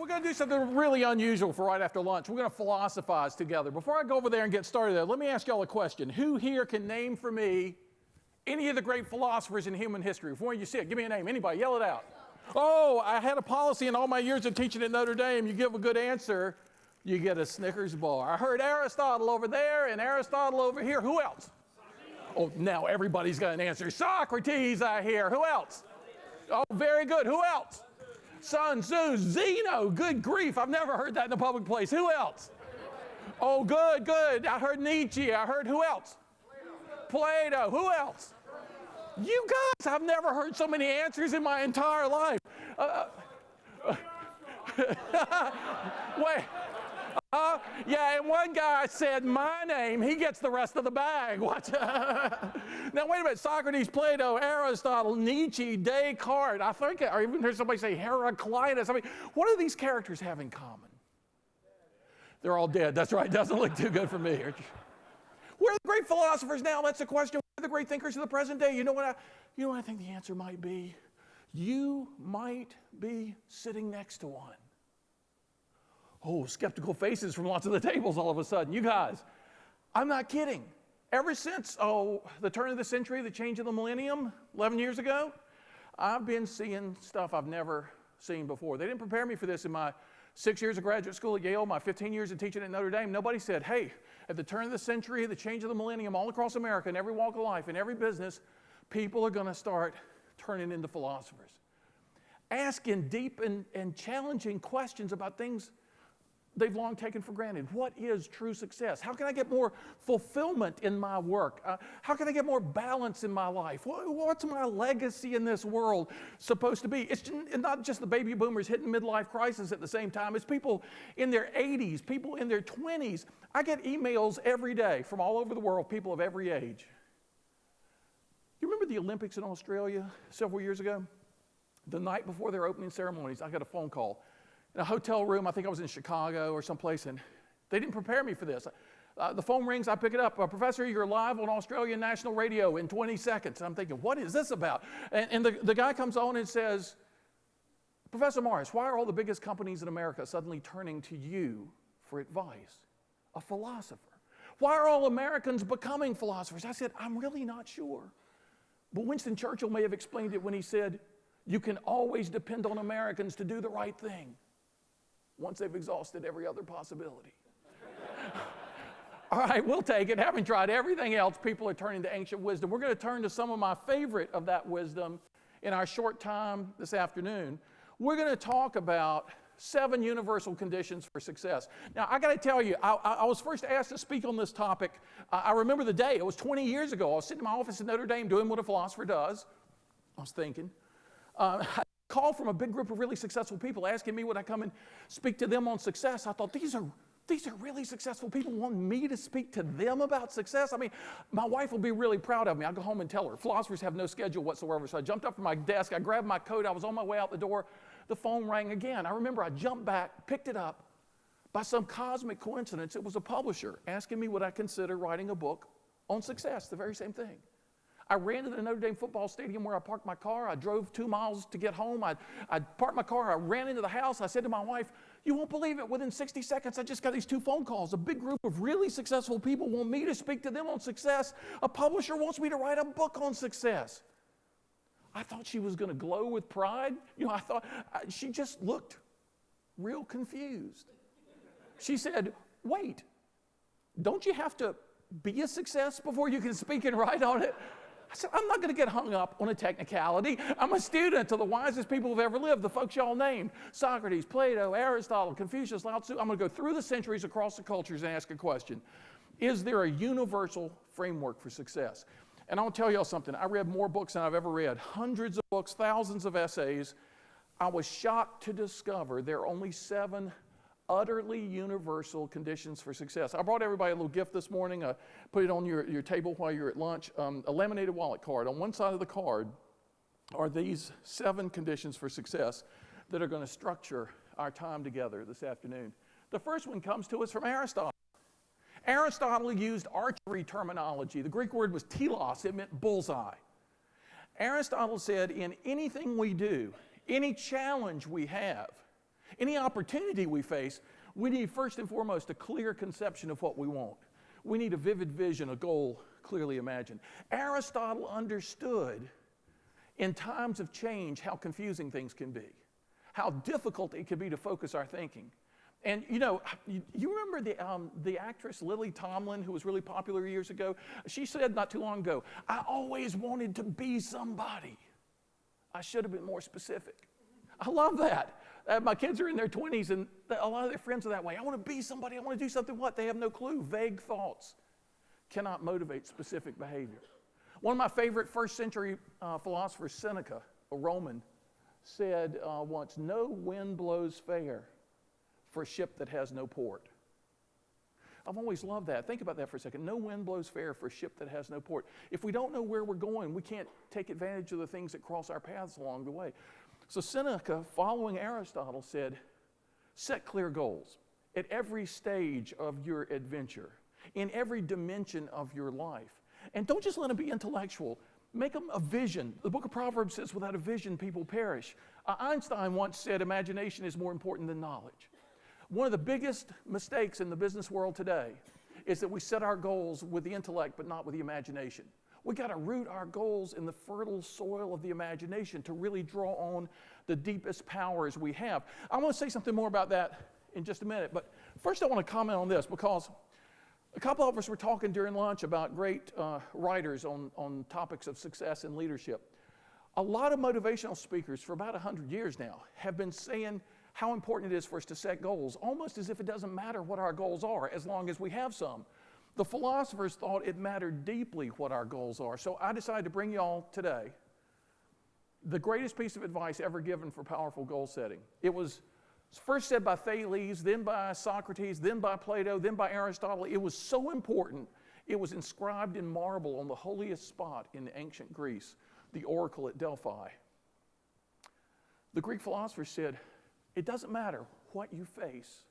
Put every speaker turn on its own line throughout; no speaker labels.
We're going to do something really unusual for right after lunch. We're going to philosophize together. Before I go over there and get started, though, let me ask y'all a question. Who here can name for me any of the great philosophers in human history? Before you see it, give me a name. Anybody, yell it out. Oh, I had a policy in all my years of teaching at Notre Dame. You give a good answer, you get a Snickers bar. I heard Aristotle over there and Aristotle over here. Who else? Oh, now everybody's got an answer. Socrates, I hear. Who else? Oh, very good. Who else? Sun Tzu, Zeno. Good grief. I've never heard that in a public place. Who else? Oh, good, good. I heard Nietzsche. I heard who else? Plato. Who else? You guys, I've never heard so many answers in my entire life. Wait. Yeah, and one guy said my name. He gets the rest of the bag. What? Now, wait a minute. Socrates, Plato, Aristotle, Nietzsche, Descartes. I think I even heard somebody say Heraclitus. I mean, what do these characters have in common? They're all dead. That's right. Doesn't look too good for me. Where are the great philosophers now? That's the question. Where are the great thinkers of the present day? You know what I think the answer might be? You might be sitting next to one. Oh, skeptical faces from lots of the tables all of a sudden. You guys, I'm not kidding. Ever since, the turn of the century, the change of the millennium, 11 years ago, I've been seeing stuff I've never seen before. They didn't prepare me for this in my 6 years of graduate school at Yale, my 15 years of teaching at Notre Dame. Nobody said, hey, at the turn of the century, the change of the millennium, all across America, in every walk of life, in every business, people are going to start turning into philosophers. Asking deep and challenging questions about things they've long taken for granted. What is true success? How can I get more fulfillment in my work? How can I get more balance in my life? What's my legacy in this world supposed to be? It's not just the baby boomers hitting midlife crisis at the same time. It's people in their 80s, people in their 20s. I get emails every day from all over the world, people of every age. You remember the Olympics in Australia several years ago? The night before their opening ceremonies, I got a phone call. In a hotel room, I think I was in Chicago or someplace, and they didn't prepare me for this. The phone rings, I pick it up. Professor, you're live on Australian National Radio in 20 seconds. And I'm thinking, what is this about? And the guy comes on and says, Professor Morris, why are all the biggest companies in America suddenly turning to you for advice? A philosopher. Why are all Americans becoming philosophers? I said, I'm really not sure. But Winston Churchill may have explained it when he said, you can always depend on Americans to do the right thing once they've exhausted every other possibility. All right, we'll take it. Having tried everything else, people are turning to ancient wisdom. We're going to turn to some of my favorite of that wisdom in our short time this afternoon. We're going to talk about 7 universal conditions for success. Now, I got to tell you, I was first asked to speak on this topic. I remember the day. It was 20 years ago. I was sitting in my office at Notre Dame doing what a philosopher does. I was thinking. I call from a big group of really successful people asking me would I come and speak to them on success. I thought, these are really successful people wanting me to speak to them about success. I mean, my wife will be really proud of me. I'll go home and tell her. Philosophers have no schedule whatsoever. So I jumped up from my desk. I grabbed my coat. I was on my way out the door. The phone rang again. I remember I jumped back, picked it up. By some cosmic coincidence, it was a publisher asking me would I consider writing a book on success, the very same thing. I ran to the Notre Dame football stadium where I parked my car. I drove 2 miles to get home. I parked my car. I ran into the house. I said to my wife, you won't believe it. Within 60 seconds, I just got these 2 phone calls. A big group of really successful people want me to speak to them on success. A publisher wants me to write a book on success. I thought she was going to glow with pride. I thought she just looked real confused. She said, wait, don't you have to be a success before you can speak and write on it? I said, I'm not going to get hung up on a technicality. I'm a student of the wisest people who've ever lived, the folks y'all named. Socrates, Plato, Aristotle, Confucius, Lao Tzu. I'm going to go through the centuries across the cultures and ask a question. Is there a universal framework for success? And I'll tell y'all something. I read more books than I've ever read. Hundreds of books, thousands of essays. I was shocked to discover there are only 7 utterly universal conditions for success. I brought everybody a little gift this morning. Put it on your table while you're at lunch. A laminated wallet card. On one side of the card are these 7 conditions for success that are going to structure our time together this afternoon. The first one comes to us from Aristotle. Aristotle used archery terminology. The Greek word was telos. It meant bullseye. Aristotle said, in anything we do, any challenge we have, Any opportunity we face, we need first and foremost a clear conception of what we want. We need a vivid vision, a goal clearly imagined. Aristotle understood in times of change how confusing things can be, how difficult it can be to focus our thinking. And you remember the actress Lily Tomlin, who was really popular years ago? She said not too long ago, "I always wanted to be somebody. I should have been more specific." I love that. My kids are in their 20s, and a lot of their friends are that way. I want to be somebody. I want to do something. What? They have no clue. Vague thoughts cannot motivate specific behavior. One of my favorite first century philosophers, Seneca, a Roman, said once, "No wind blows fair for a ship that has no port." I've always loved that. Think about that for a second. No wind blows fair for a ship that has no port. If we don't know where we're going, we can't take advantage of the things that cross our paths along the way. So Seneca, following Aristotle, said, set clear goals at every stage of your adventure, in every dimension of your life. And don't just let them be intellectual. Make them a vision. The book of Proverbs says, without a vision, people perish. Einstein once said, imagination is more important than knowledge. One of the biggest mistakes in the business world today is that we set our goals with the intellect, but not with the imagination. We got to root our goals in the fertile soil of the imagination to really draw on the deepest powers we have. I want to say something more about that in just a minute, but first I want to comment on this, because a couple of us were talking during lunch about great writers on topics of success and leadership. A lot of motivational speakers for about 100 years now have been saying how important it is for us to set goals, almost as if it doesn't matter what our goals are as long as we have some. The philosophers thought it mattered deeply what our goals are. So I decided to bring y'all today the greatest piece of advice ever given for powerful goal setting. It was first said by Thales, then by Socrates, then by Plato, then by Aristotle. It was so important, it was inscribed in marble on the holiest spot in ancient Greece, the oracle at Delphi. The Greek philosophers said, it doesn't matter what you face.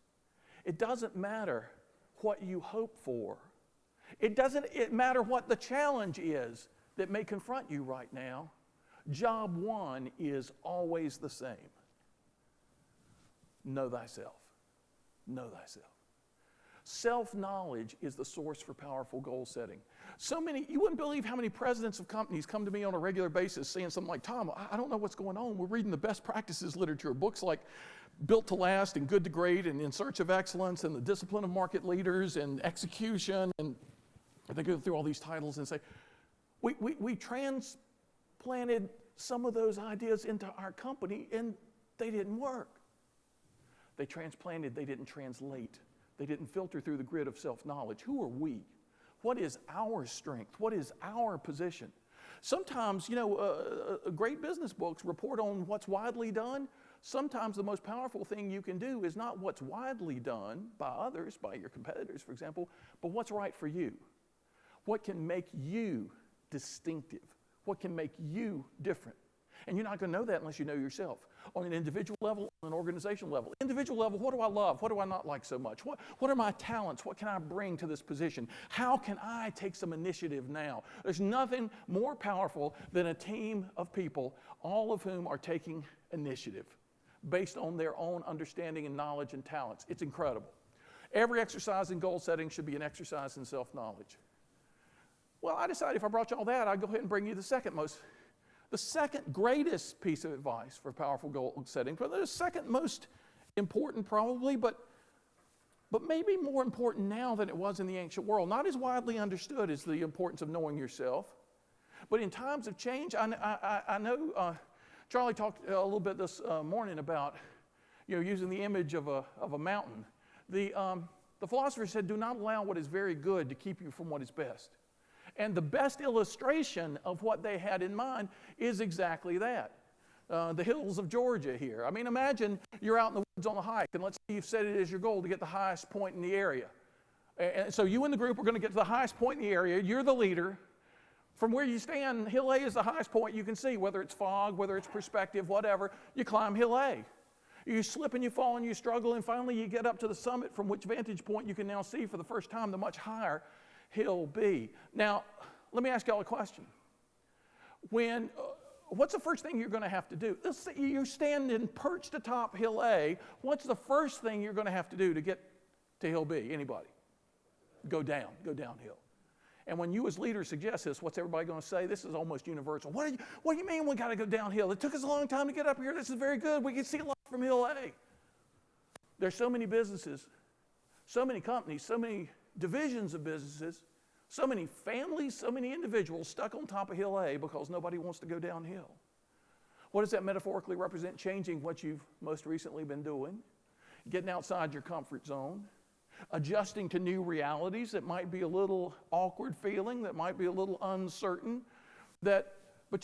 It doesn't matter what you hope for. It doesn't matter what the challenge is that may confront you right now. Job one is always the same. Know thyself. Know thyself. Self-knowledge is the source for powerful goal setting. You wouldn't believe how many presidents of companies come to me on a regular basis saying something like, Tom, I don't know what's going on. We're reading the best practices literature, books like Built to Last and Good to Great and In Search of Excellence and The Discipline of Market Leaders and Execution. And they go through all these titles and say, we transplanted some of those ideas into our company and they didn't work. They transplanted, they didn't translate. They didn't filter through the grid of self-knowledge. Who are we? What is our strength? What is our position? Sometimes, great business books report on what's widely done. Sometimes the most powerful thing you can do is not what's widely done by others, by your competitors, for example, but what's right for you. What can make you distinctive? What can make you different? And you're not going to know that unless you know yourself. On an individual level, on an organizational level. Individual level, what do I love? What do I not like so much? What are my talents? What can I bring to this position? How can I take some initiative now? There's nothing more powerful than a team of people, all of whom are taking initiative based on their own understanding and knowledge and talents. It's incredible. Every exercise in goal setting should be an exercise in self-knowledge. Well, I decided if I brought you all that, I'd go ahead and bring you the second greatest piece of advice for powerful goal setting, but the second most important probably, but maybe more important now than it was in the ancient world. Not as widely understood as the importance of knowing yourself, but in times of change, I know Charlie talked a little bit this morning about using the image of a mountain. The philosopher said, do not allow what is very good to keep you from what is best. And the best illustration of what they had in mind is exactly that. The hills of Georgia here. I mean, imagine you're out in the woods on a hike, and let's say you've set it as your goal to get the highest point in the area. And so you and the group are going to get to the highest point in the area. You're the leader. From where you stand, Hill A is the highest point you can see, whether it's fog, whether it's perspective, whatever. You climb Hill A. You slip and you fall and you struggle, and finally you get up to the summit, from which vantage point you can now see for the first time the much higher Hill B. Now, let me ask y'all a question. When what's the first thing you're going to have to do? Let's say you're standing perched atop Hill A. What's the first thing you're going to have to do to get to Hill B? Anybody? Go downhill. And when you as leaders suggest this, what's everybody going to say? This is almost universal. What do you mean we got to go downhill? It took us a long time to get up here. This is very good. We can see a lot from Hill A. There's so many businesses, so many companies, so many divisions of businesses, so many families, so many individuals stuck on top of Hill A because nobody wants to go downhill. What does that metaphorically represent? Changing what you've most recently been doing, getting outside your comfort zone, adjusting to new realities that might be a little awkward feeling, that might be a little uncertain. But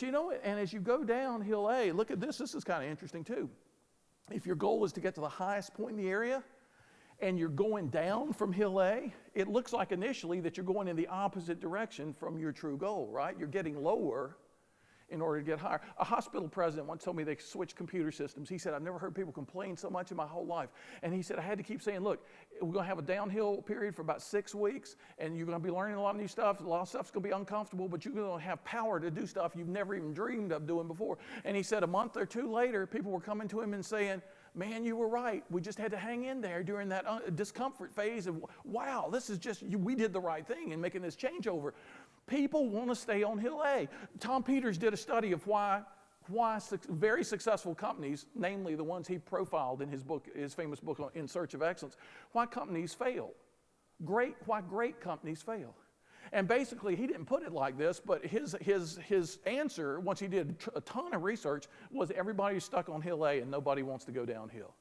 you know, and as you go down Hill A, look at this. This is kind of interesting too. If your goal is to get to the highest point in the area, and you're going down from Hill A, it looks like initially that you're going in the opposite direction from your true goal, right? You're getting lower in order to get higher. A hospital president once told me they switched computer systems. He said, I've never heard people complain so much in my whole life. And he said, I had to keep saying, look, we're going to have a downhill period for about 6 weeks, and you're going to be learning a lot of new stuff. A lot of stuff's going to be uncomfortable, but you're going to have power to do stuff you've never even dreamed of doing before. And he said a month or two later, people were coming to him and saying, man, you were right. We just had to hang in there during that discomfort phase. And wow, this is just, we did the right thing in making this changeover. People want to stay on Hill A. Tom Peters did a study of why very successful companies, namely the ones he profiled in his famous book, In Search of Excellence, why companies fail. Why great companies fail. And basically, he didn't put it like this, but his answer, once he did a ton of research, was everybody's stuck on Hill A and nobody wants to go downhill.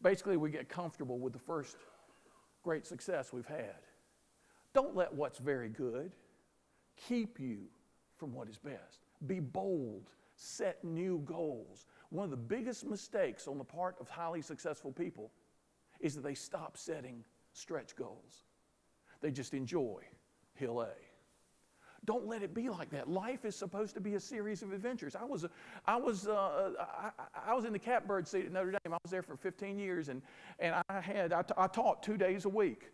Basically, we get comfortable with the first great success we've had. Don't let what's very good keep you from what is best. Be bold. Set new goals. One of the biggest mistakes on the part of highly successful people is that they stop setting stretch goals. They just enjoy Hill A. Don't let it be like that. Life is supposed to be a series of adventures. I was in the catbird seat at Notre Dame. I was there for 15 years, and I taught 2 days a week.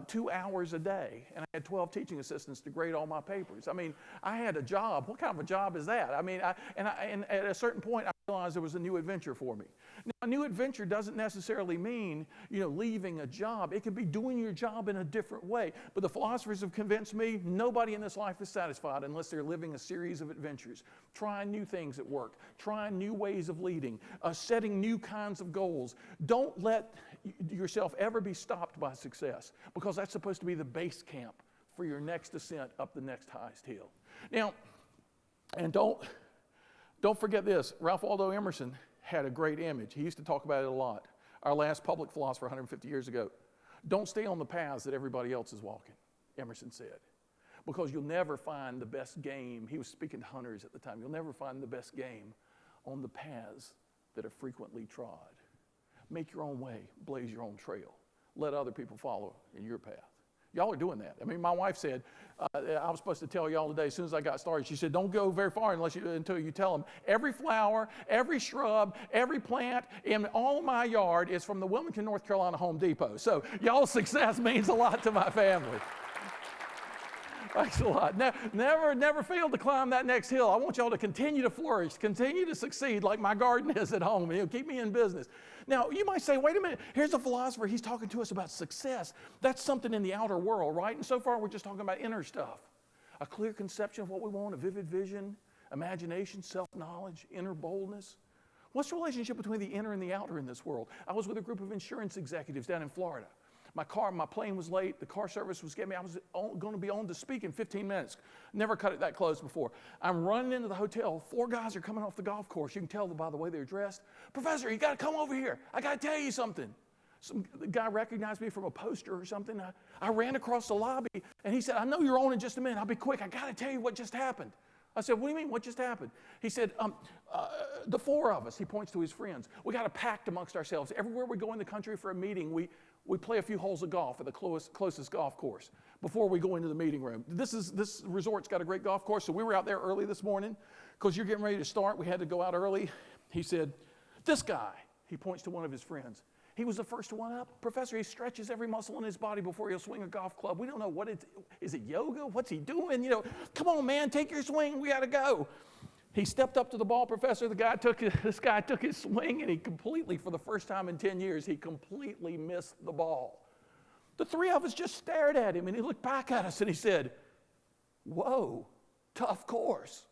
2 hours a day, and I had 12 teaching assistants to grade all my papers. I mean, I had a job. What kind of a job is that? I mean, and at a certain point, I realized there was a new adventure for me. Now, a new adventure doesn't necessarily mean, leaving a job. It could be doing your job in a different way. But the philosophers have convinced me nobody in this life is satisfied unless they're living a series of adventures, trying new things at work, trying new ways of leading, setting new kinds of goals. Don't let yourself ever be stopped by success, because that's supposed to be the base camp for your next ascent up the next highest hill. Now, and don't forget this. Ralph Waldo Emerson had a great image. He used to talk about it a lot. Our last public philosopher 150 years ago. Don't stay on the paths that everybody else is walking, Emerson said, because you'll never find the best game. He was speaking to hunters at the time. You'll never find the best game on the paths that are frequently trod. Make your own way, blaze your own trail. Let other people follow in your path. Y'all are doing that. I mean, my wife said, I was supposed to tell y'all today, as soon as I got started, she said, don't go very far until you tell them every flower, every shrub, every plant in all my yard is from the Wilmington, North Carolina Home Depot. So y'all's success means a lot to my family. Thanks a lot. Never fail to climb that next hill. I want y'all to continue to flourish, continue to succeed like my garden is at home. Keep me in business. Now, you might say, wait a minute, here's a philosopher. He's talking to us about success. That's something in the outer world, right? And so far, we're just talking about inner stuff. A clear conception of what we want, a vivid vision, imagination, self-knowledge, inner boldness. What's the relationship between the inner and the outer in this world? I was with a group of insurance executives down in Florida. My plane was late. The car service was getting me. I was going to be on to speak in 15 minutes. Never cut it that close before. I'm running into the hotel. 4 guys are coming off the golf course. You can tell by the way they're dressed. Professor, you got to come over here. I got to tell you something. The guy recognized me from a poster or something. I ran across the lobby, and he said, I know you're on in just a minute. I'll be quick. I got to tell you what just happened. I said, what do you mean? What just happened? He said, the 4 of us, he points to his friends, we got a pact amongst ourselves. Everywhere we go in the country for a meeting, we play a few holes of golf at the closest golf course before we go into the meeting room. This resort's got a great golf course, so we were out there early this morning because you're getting ready to start. We had to go out early. He said, this guy, he points to one of his friends. He was the first one up. Professor, he stretches every muscle in his body before he'll swing a golf club. We don't know is it yoga? What's he doing? Come on, man, take your swing. We got to go. He stepped up to the ball, Professor. This guy took his swing, and he completely, for the first time in 10 years, he completely missed the ball. The three of us just stared at him, and he looked back at us, and he said, "Whoa, tough course.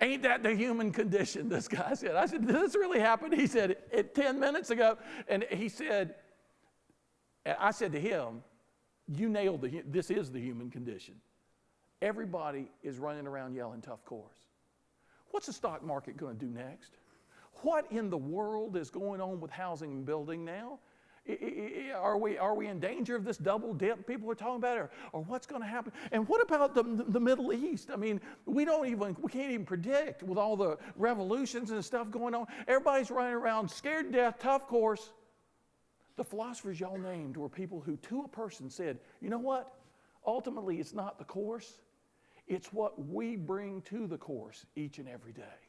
Ain't that the human condition?" This guy said. I said, "Did this really happen?" He said, 10 minutes ago. And he said, and I said to him, "You nailed this is the human condition. Everybody is running around yelling tough course. What's the stock market going to do next? What in the world is going on with housing and building now? Are we in danger of this double dip people are talking about, or what's going to happen? And what about the Middle East? I mean, we can't even predict with all the revolutions and stuff going on. Everybody's running around scared to death, tough course." The philosophers y'all named were people who, to a person, said, "You know what? Ultimately, it's not the course. It's what we bring to the course each and every day."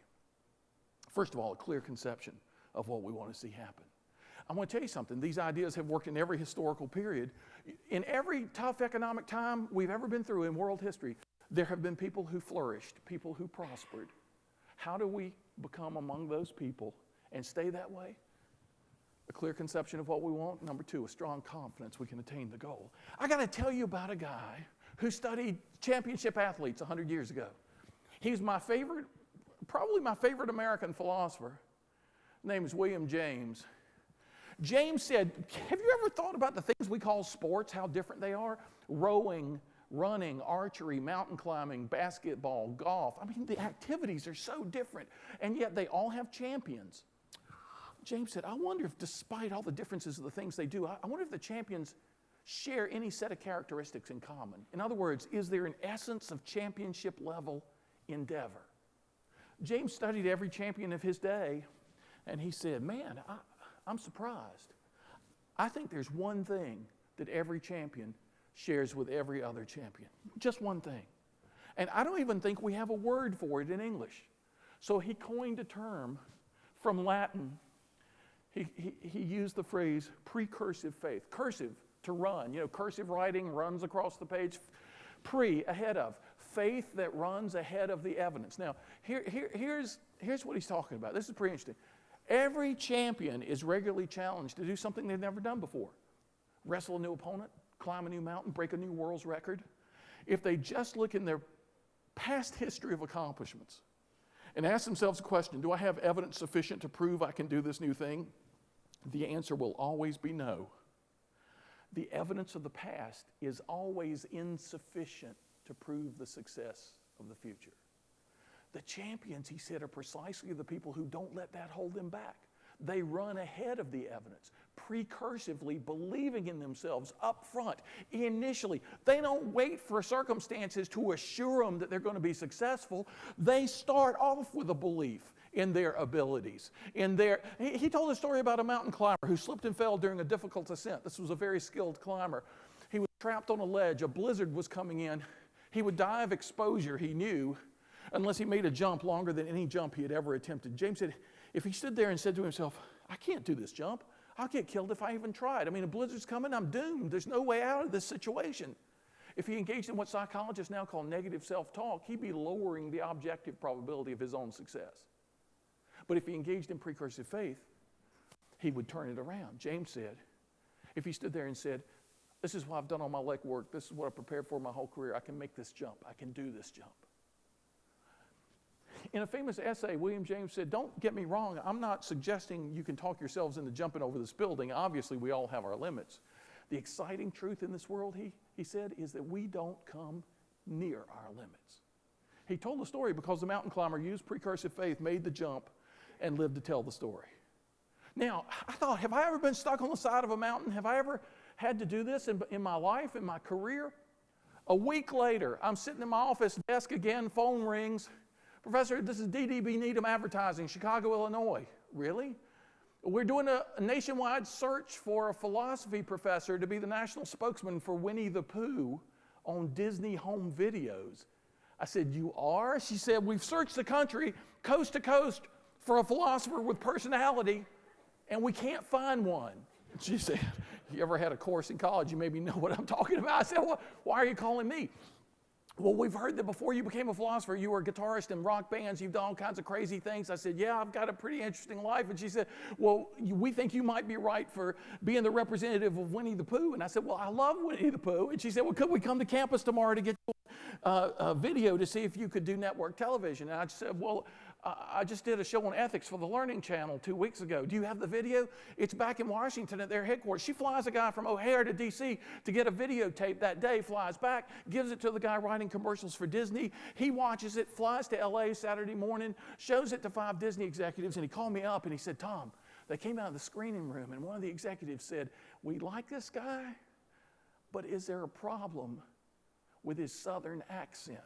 First of all, a clear conception of what we want to see happen. I want to tell you something. These ideas have worked in every historical period. In every tough economic time we've ever been through in world history, there have been people who flourished, people who prospered. How do we become among those people and stay that way? A clear conception of what we want. Number two, a strong confidence we can attain the goal. I got to tell you about a guy who studied championship athletes 100 years ago. He's my favorite, probably my favorite American philosopher. His name is William James. James said, have you ever thought about the things we call sports, how different they are? Rowing, running, archery, mountain climbing, basketball, golf. I mean, the activities are so different, and yet they all have champions. James said, I wonder if despite all the differences of the things they do, I wonder if the champions share any set of characteristics in common. In other words, is there an essence of championship level endeavor? James studied every champion of his day, and he said, man, I'm surprised. I think there's one thing that every champion shares with every other champion. Just one thing. And I don't even think we have a word for it in English. So he coined a term from Latin. He used the phrase precursive faith. Cursive, to run. You know, cursive writing runs across the page. Pre, ahead of. Faith that runs ahead of the evidence. Now, here's what he's talking about. This is pretty interesting. Every champion is regularly challenged to do something they've never done before. Wrestle a new opponent, climb a new mountain, break a new world's record. If they just look in their past history of accomplishments and ask themselves a question, do I have evidence sufficient to prove I can do this new thing? The answer will always be no. The evidence of the past is always insufficient to prove the success of the future. The champions, he said, are precisely the people who don't let that hold them back. They run ahead of the evidence, precursively believing in themselves up front, initially. They don't wait for circumstances to assure them that they're going to be successful. They start off with a belief in their abilities. He told a story about a mountain climber who slipped and fell during a difficult ascent. This was a very skilled climber. He was trapped on a ledge. A blizzard was coming in. He would die of exposure, he knew, unless he made a jump longer than any jump he had ever attempted. James said, if he stood there and said to himself, I can't do this jump. I'll get killed if I even tried. I mean, a blizzard's coming, I'm doomed. There's no way out of this situation. If he engaged in what psychologists now call negative self-talk, he'd be lowering the objective probability of his own success. But if he engaged in precursive faith, he would turn it around. James said, if he stood there and said, this is what I've done all my legwork, this is what I've prepared for my whole career, I can make this jump, I can do this jump. In a famous essay, William James said, don't get me wrong, I'm not suggesting you can talk yourselves into jumping over this building. Obviously, we all have our limits. The exciting truth in this world, he said, is that we don't come near our limits. He told the story because the mountain climber used precursive faith, made the jump, and lived to tell the story. Now, I thought, have I ever been stuck on the side of a mountain? Have I ever had to do this in my life, in my career? A week later, I'm sitting in my office desk again, phone rings. Professor, this is DDB Needham Advertising, Chicago, Illinois. Really? We're doing a nationwide search for a philosophy professor to be the national spokesman for Winnie the Pooh on Disney home videos. I said, you are? She said, we've searched the country, coast to coast, for a philosopher with personality, and we can't find one. She said, you ever had a course in college, you maybe know what I'm talking about. I said, well, why are you calling me? well, we've heard that before you became a philosopher, you were a guitarist in rock bands, you've done all kinds of crazy things. I said, yeah, I've got a pretty interesting life. And she said, well, we think you might be right for being the representative of Winnie the Pooh. And I said, well, I love Winnie the Pooh. And she said, well, could we come to campus tomorrow to get a video to see if you could do network television? And I said, well, I just did a show on ethics for the Learning Channel 2 weeks ago. Do you have the video? It's back in Washington at their headquarters. She flies a guy from O'Hare to D.C. to get a videotape that day, flies back, gives it to the guy writing commercials for Disney. He watches it, flies to L.A. Saturday morning, shows it to 5 Disney executives, and he called me up and he said, Tom, they came out of the screening room, and one of the executives said, we like this guy, but is there a problem with his southern accent?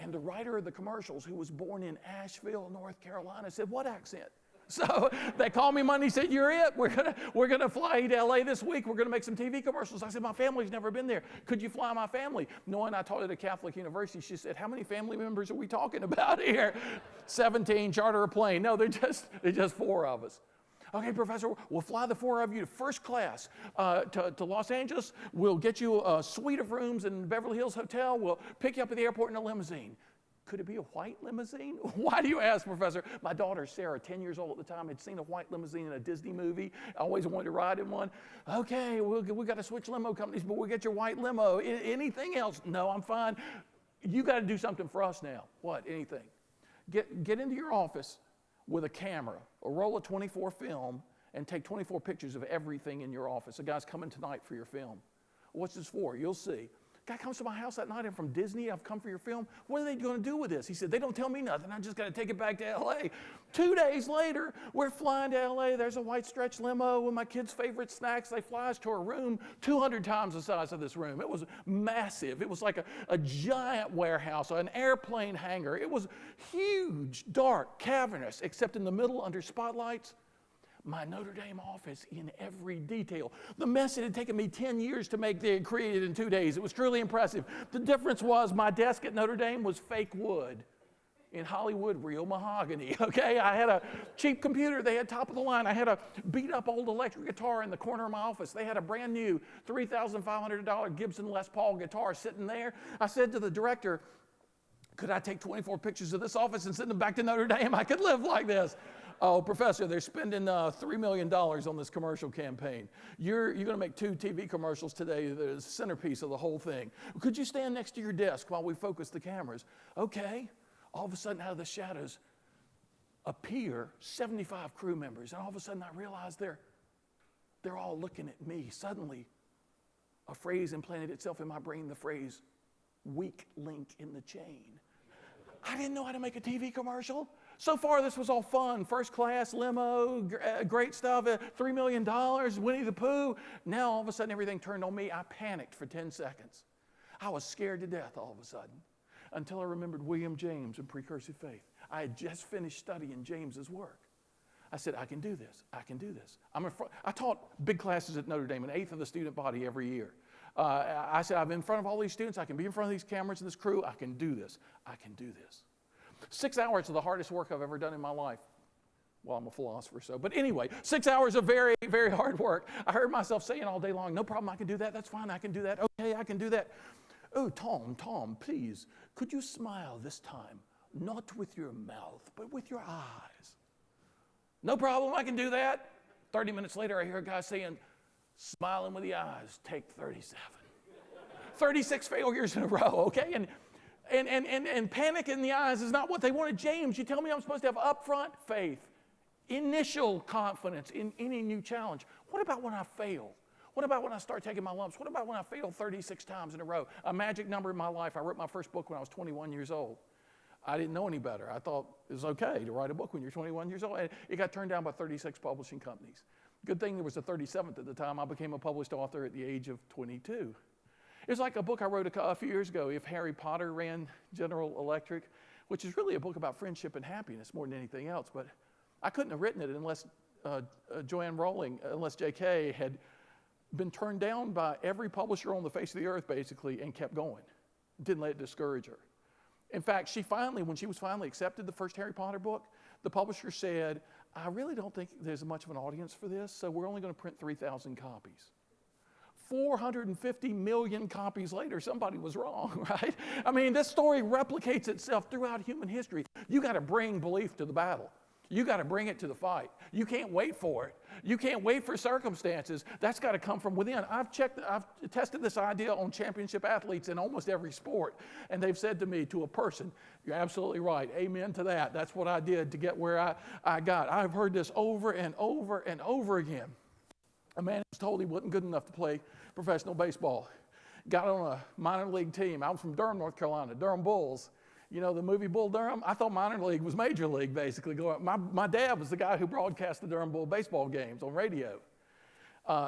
And the writer of the commercials, who was born in Asheville, North Carolina, said, what accent? So they called me Monday and said, you're it. We're gonna fly you to LA this week. We're gonna make some TV commercials. I said, my family's never been there. Could you fly my family? Knowing I taught at a Catholic university, she said, how many family members are we talking about here? 17, charter a plane. No, they're just 4 of us. Okay, Professor, we'll fly the 4 of you to first class to Los Angeles. We'll get you a suite of rooms in the Beverly Hills Hotel. We'll pick you up at the airport in a limousine. Could it be a white limousine? Why do you ask, Professor? My daughter, Sarah, 10 years old at the time, had seen a white limousine in a Disney movie. I always wanted to ride in one. Okay, we got to switch limo companies, but we'll get your white limo. Anything else? No, I'm fine. You got to do something for us now. What? Anything. Get into your office with a camera, a roll of 24 film, and take 24 pictures of everything in your office. A guy's coming tonight for your film. What's this for? You'll see. Guy comes to my house that night. I'm from Disney. I've come for your film. What are they going to do with this? He said, they don't tell me nothing. I just got to take it back to L.A. 2 days later, we're flying to L.A. There's a white stretch limo with my kids' favorite snacks. They fly us to a room 200 times the size of this room. It was massive. It was like a giant warehouse, an airplane hangar. It was huge, dark, cavernous, except in the middle under spotlights, my Notre Dame office in every detail. The mess it had taken me 10 years to make, they had created in 2 days. It was truly impressive. The difference was my desk at Notre Dame was fake wood. In Hollywood, real mahogany, okay? I had a cheap computer. They had top of the line. I had a beat up old electric guitar in the corner of my office. They had a brand new $3,500 Gibson Les Paul guitar sitting there. I said to the director, could I take 24 pictures of this office and send them back to Notre Dame? I could live like this. Oh, Professor, they're spending $3 million on this commercial campaign. You're going to make 2 TV commercials today. The centerpiece of the whole thing. Could you stand next to your desk while we focus the cameras? Okay. All of a sudden, out of the shadows appear 75 crew members. And all of a sudden, I realize they're all looking at me. Suddenly, a phrase implanted itself in my brain, the phrase, weak link in the chain. I didn't know how to make a TV commercial. So far, this was all fun. First class, limo, great stuff, $3 million, Winnie the Pooh. Now, all of a sudden, everything turned on me. I panicked for 10 seconds. I was scared to death all of a sudden until I remembered William James and Precursive Faith. I had just finished studying James's work. I said, I can do this. I can do this. I taught big classes at Notre Dame, 1/8 of the student body every year. I said, I'm in front of all these students. I can be in front of these cameras and this crew. I can do this. I can do this. 6 hours of the hardest work I've ever done in my life. Well, I'm a philosopher, so. But anyway, 6 hours of very, very hard work. I heard myself saying all day long, no problem, I can do that. That's fine, I can do that. Okay, I can do that. Oh, Tom, please, could you smile this time? Not with your mouth, but with your eyes. No problem, I can do that. 30 minutes later, I hear a guy saying, smiling with the eyes, take 37. 36 failures in a row, okay? And panic in the eyes is not what they wanted. James, you tell me I'm supposed to have upfront faith, initial confidence in any new challenge. What about when I fail? What about when I start taking my lumps? What about when I fail 36 times in a row? A magic number in my life. I wrote my first book when I was 21 years old. I didn't know any better. I thought it was okay to write a book when you're 21 years old. And it got turned down by 36 publishing companies. Good thing there was a 37th at the time. I became a published author at the age of 22. It's like a book I wrote a few years ago, If Harry Potter Ran General Electric, which is really a book about friendship and happiness more than anything else. But I couldn't have written it unless Joanne Rowling, unless J.K. had been turned down by every publisher on the face of the earth, basically, and kept going. Didn't let it discourage her. In fact, when she was finally accepted the first Harry Potter book, the publisher said, I really don't think there's much of an audience for this, so we're only going to print 3,000 copies. 450 million copies later, somebody was wrong, right? I mean, this story replicates itself throughout human history. You got to bring belief to the battle. You got to bring it to the fight. You can't wait for it. You can't wait for circumstances. That's got to come from within. I've tested this idea on championship athletes in almost every sport, and they've said to me, to a person, you're absolutely right. Amen to that. That's what I did to get where I got. I've heard this over and over and over again. A man was told he wasn't good enough to play professional baseball. Got on a minor league team. I'm from Durham, North Carolina, Durham Bulls. You know the movie Bull Durham? I thought minor league was major league, basically. My dad was the guy who broadcast the Durham Bull baseball games on radio.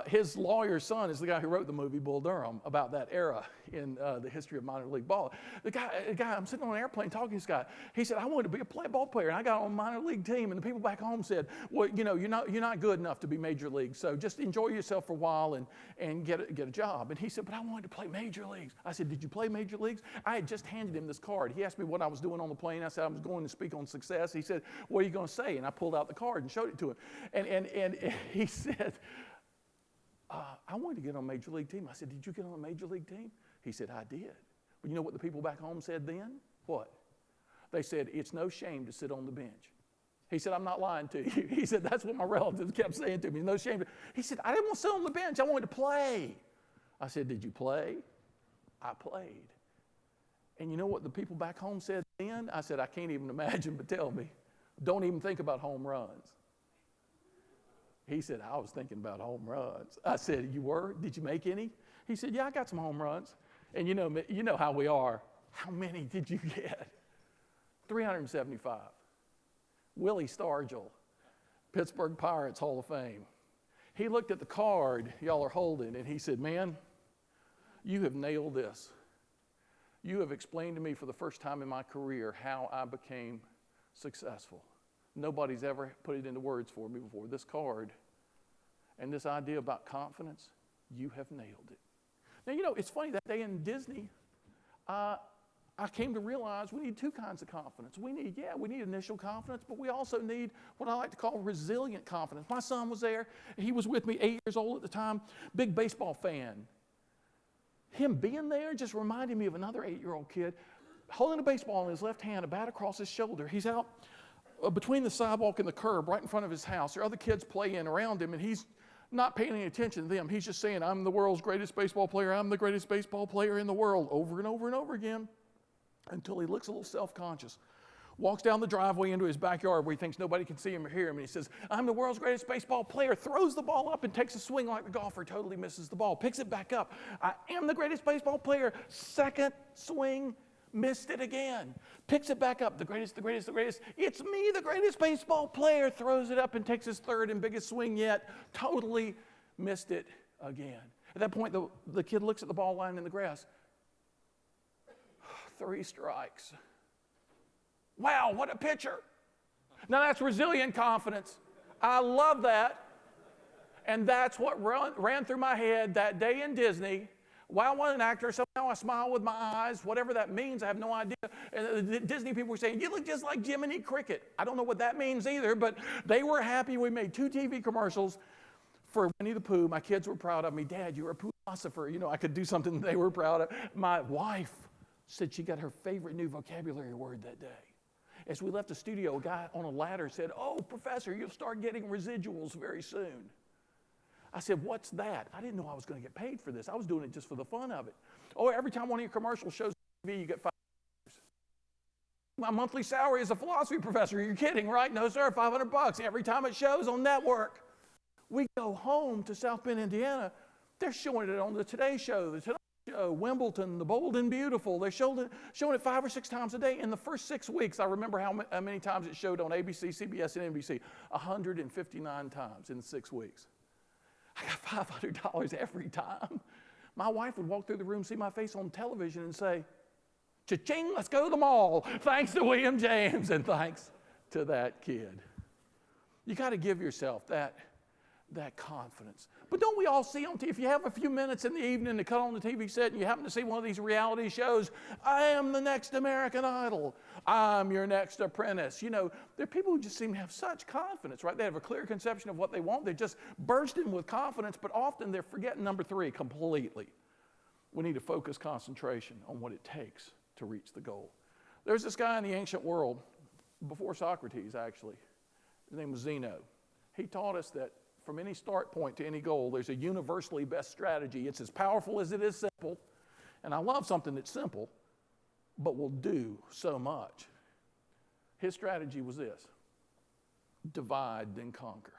His lawyer's son is the guy who wrote the movie Bull Durham about that era in the history of minor league ball. The guy, I'm sitting on an airplane talking to this guy. He said, I wanted to be a ball player, and I got on a minor league team, and the people back home said, well, you know, you're not good enough to be major league, so just enjoy yourself for a while and get a job. And he said, but I wanted to play major leagues. I said, did you play major leagues? I had just handed him this card. He asked me what I was doing on the plane. I said, I was going to speak on success. He said, what are you going to say? And I pulled out the card and showed it to him. And he said, I wanted to get on a major league team. I said, did you get on a major league team? He said, I did. But you know what the people back home said then? What? They said, it's no shame to sit on the bench. He said, I'm not lying to you. He said, that's what my relatives kept saying to me, no shame. He said, I didn't want to sit on the bench. I wanted to play. I said, did you play? I played. And you know what the people back home said then? I said, I can't even imagine, but tell me. Don't even think about home runs. He said, I was thinking about home runs. I said, you were? Did you make any? He said, yeah, I got some home runs. And you know how we are. How many did you get? 375. Willie Stargell, Pittsburgh Pirates Hall of Fame. He looked at the card y'all are holding, and he said, man, you have nailed this. You have explained to me for the first time in my career how I became successful. Nobody's ever put it into words for me before. This card and this idea about confidence, you have nailed it. Now, you know, it's funny, that day in Disney, I came to realize we need two kinds of confidence. We need initial confidence, but we also need what I like to call resilient confidence. My son was there. He was with me, 8 years old at the time, big baseball fan. Him being there just reminded me of another 8-year-old kid holding a baseball in his left hand, a bat across his shoulder. He's out between the sidewalk and the curb right in front of his house. There are other kids playing around him, and he's not paying any attention to them. He's just saying, I'm the world's greatest baseball player. I'm the greatest baseball player in the world, over and over and over again, until he looks a little self-conscious. Walks down the driveway into his backyard where he thinks nobody can see him or hear him, and he says, I'm the world's greatest baseball player, throws the ball up and takes a swing like the golfer, totally misses the ball, picks it back up. I am the greatest baseball player, second swing, missed it again. Picks it back up, the greatest. It's me, the greatest baseball player. Throws it up and takes his third and biggest swing yet. Totally missed it again. At that point, the kid looks at the ball lying in the grass. 3 strikes. Wow, what a pitcher. Now that's resilient confidence. I love that. And that's what ran through my head that day in Disney. While I was an actor, somehow I smile with my eyes, whatever that means, I have no idea. And the Disney people were saying, you look just like Jiminy Cricket. I don't know what that means either, but they were happy. We made 2 TV commercials for Winnie the Pooh. My kids were proud of me. Dad, you're a philosopher. You know, I could do something they were proud of. My wife said she got her favorite new vocabulary word that day. As we left the studio, a guy on a ladder said, oh, Professor, you'll start getting residuals very soon. I said, what's that? I didn't know I was going to get paid for this. I was doing it just for the fun of it. Oh, every time one of your commercials shows on TV, you get $5. My monthly salary as a philosophy professor. You're kidding, right? No, sir, $500 every time it shows on network. We go home to South Bend, Indiana. They're showing it on the Today Show, the Today Show, Wimbledon, the Bold and Beautiful. They're showing it 5 or 6 times a day. In the first 6 weeks, I remember how many times it showed on ABC, CBS, and NBC. 159 times in 6 weeks. I got $500 every time. My wife would walk through the room, see my face on television, and say, cha-ching, let's go to the mall. Thanks to William James, and thanks to that kid. You got to give yourself that that confidence. But don't we all see on TV, if you have a few minutes in the evening to cut on the TV set and you happen to see one of these reality shows, I am the next American Idol, I'm your next apprentice. You know, there are people who just seem to have such confidence, right? They have a clear conception of what they want. They're just bursting with confidence, but often they're forgetting number 3 completely. We need to focus concentration on what it takes to reach the goal. There's this guy in the ancient world, before Socrates actually, his name was Zeno. He taught us that from any start point to any goal, there's a universally best strategy. It's as powerful as it is simple. And I love something that's simple, but will do so much. His strategy was this: divide, then conquer.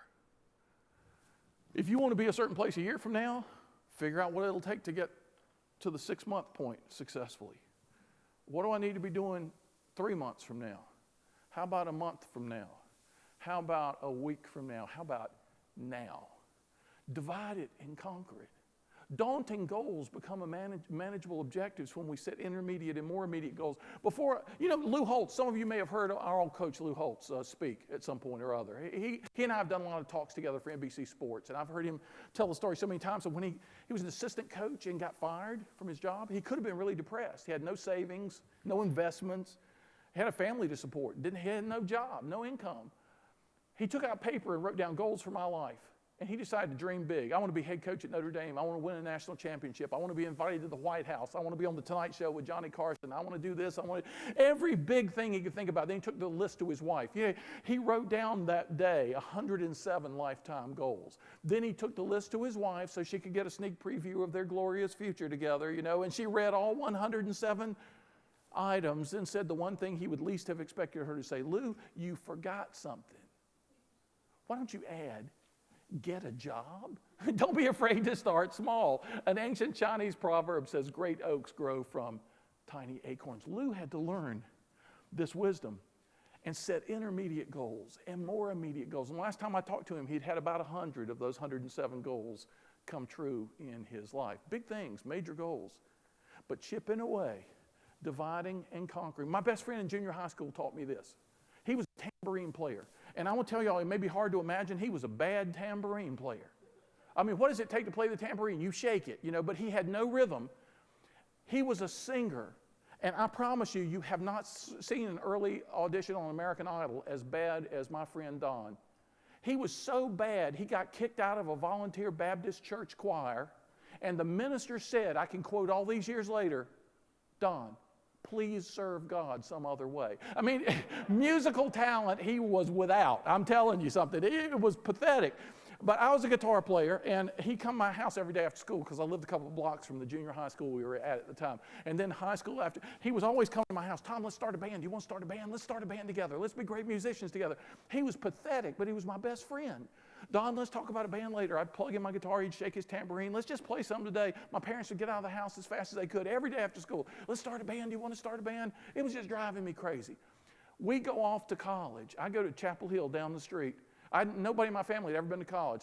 If you want to be a certain place a year from now, figure out what it'll take to get to the 6-month point successfully. What do I need to be doing 3 months from now? How about a month from now? How about a week from now? How about now? Divide it and conquer it. Daunting goals become manageable objectives when we set intermediate and more immediate goals. Before, you know, Lou Holtz, some of you may have heard our old coach Lou Holtz speak at some point or other. He and I have done a lot of talks together for NBC Sports, and I've heard him tell the story so many times of when he was an assistant coach and got fired from his job. He could have been really depressed. He had no savings, no investments, he had a family to support, he had no job, no income. He took out paper and wrote down goals for my life. And he decided to dream big. I want to be head coach at Notre Dame. I want to win a national championship. I want to be invited to the White House. I want to be on the Tonight Show with Johnny Carson. I want to do this. Every big thing he could think about. Then he took the list to his wife. He wrote down that day 107 lifetime goals. Then he took the list to his wife so she could get a sneak preview of their glorious future together, you know, and she read all 107 items and said the one thing he would least have expected her to say: Lou, you forgot something. Why don't you add, get a job? Don't be afraid to start small. An ancient Chinese proverb says great oaks grow from tiny acorns. Lou had to learn this wisdom and set intermediate goals and more immediate goals. And last time I talked to him, he'd had about 100 of those 107 goals come true in his life. Big things, major goals, but chipping away, dividing and conquering. My best friend in junior high school taught me this. He was a tambourine player. And I want to tell y'all, it may be hard to imagine, he was a bad tambourine player. I mean, what does it take to play the tambourine? You shake it, you know, but he had no rhythm. He was a singer. And I promise you, you have not seen an early audition on American Idol as bad as my friend Don. He was so bad, he got kicked out of a volunteer Baptist church choir. And the minister said, I can quote all these years later, Don, please serve God some other way. I mean, musical talent he was without. I'm telling you something. It was pathetic. But I was a guitar player, and he'd come to my house every day after school because I lived a couple of blocks from the junior high school we were at the time. And then high school after, he was always coming to my house. Tom, let's start a band. Do you want to start a band? Let's start a band together. Let's be great musicians together. He was pathetic, but he was my best friend. Don, let's talk about a band later. I'd plug in my guitar, he'd shake his tambourine. Let's just play something today. My parents would get out of the house as fast as they could every day after school. Let's start a band. Do you want to start a band? It was just driving me crazy. We go off to college. I go to Chapel Hill down the street. Nobody in my family had ever been to college.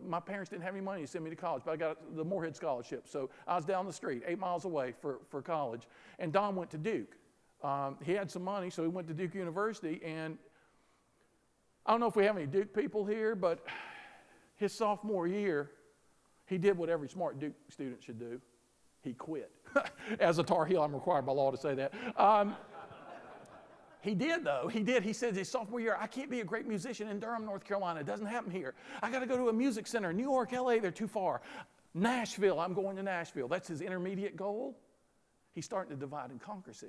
My parents didn't have any money to send me to college, but I got the Moorhead Scholarship. So I was down the street, 8 miles away for college. And Don went to Duke. He had some money, so he went to Duke University. And I don't know if we have any Duke people here, but his sophomore year, he did what every smart Duke student should do. He quit. As a Tar Heel, I'm required by law to say that. He did, though. He did. He said his sophomore year, I can't be a great musician in Durham, North Carolina. It doesn't happen here. I got to go to a music center. New York, LA, they're too far. Nashville, I'm going to Nashville. That's his intermediate goal. He's starting to divide and conquer, see.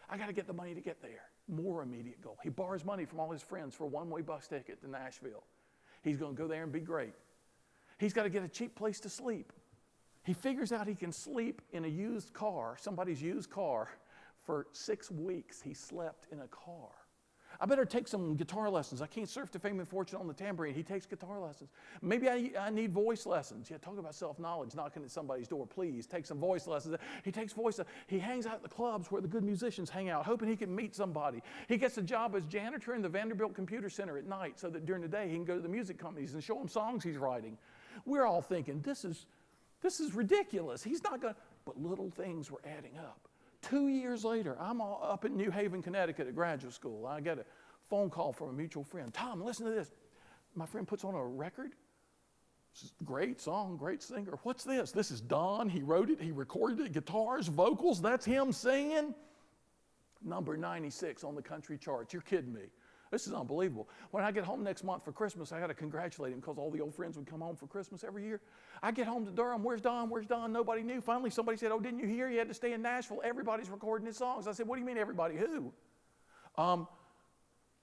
I got to get the money to get there. More immediate goal. He borrows money from all his friends for a one-way bus ticket to Nashville. He's going to go there and be great. He's got to get a cheap place to sleep. He figures out he can sleep in a used car, somebody's used car. For 6 weeks, he slept in a car. I better take some guitar lessons. I can't surf to fame and fortune on the tambourine. He takes guitar lessons. Maybe I need voice lessons. Yeah, talk about self-knowledge, knocking at somebody's door. Please, take some voice lessons. He takes voice lessons. He hangs out at the clubs where the good musicians hang out, hoping he can meet somebody. He gets a job as janitor in the Vanderbilt Computer Center at night so that during the day he can go to the music companies and show them songs he's writing. We're all thinking, this is ridiculous. He's not going to... But little things were adding up. 2 years later, I'm all up in New Haven, Connecticut at graduate school. I get a phone call from a mutual friend. Tom, listen to this. My friend puts on a record. Great song, great singer. What's this? This is Don. He wrote it, he recorded it, guitars, vocals, that's him singing. Number 96 on the country charts. You're kidding me. This is unbelievable. When I get home next month for Christmas, I got to congratulate him because all the old friends would come home for Christmas every year. I get home to Durham. Where's Don? Where's Don? Nobody knew. Finally, somebody said, oh, didn't you hear? He had to stay in Nashville. Everybody's recording his songs. I said, what do you mean everybody? Who?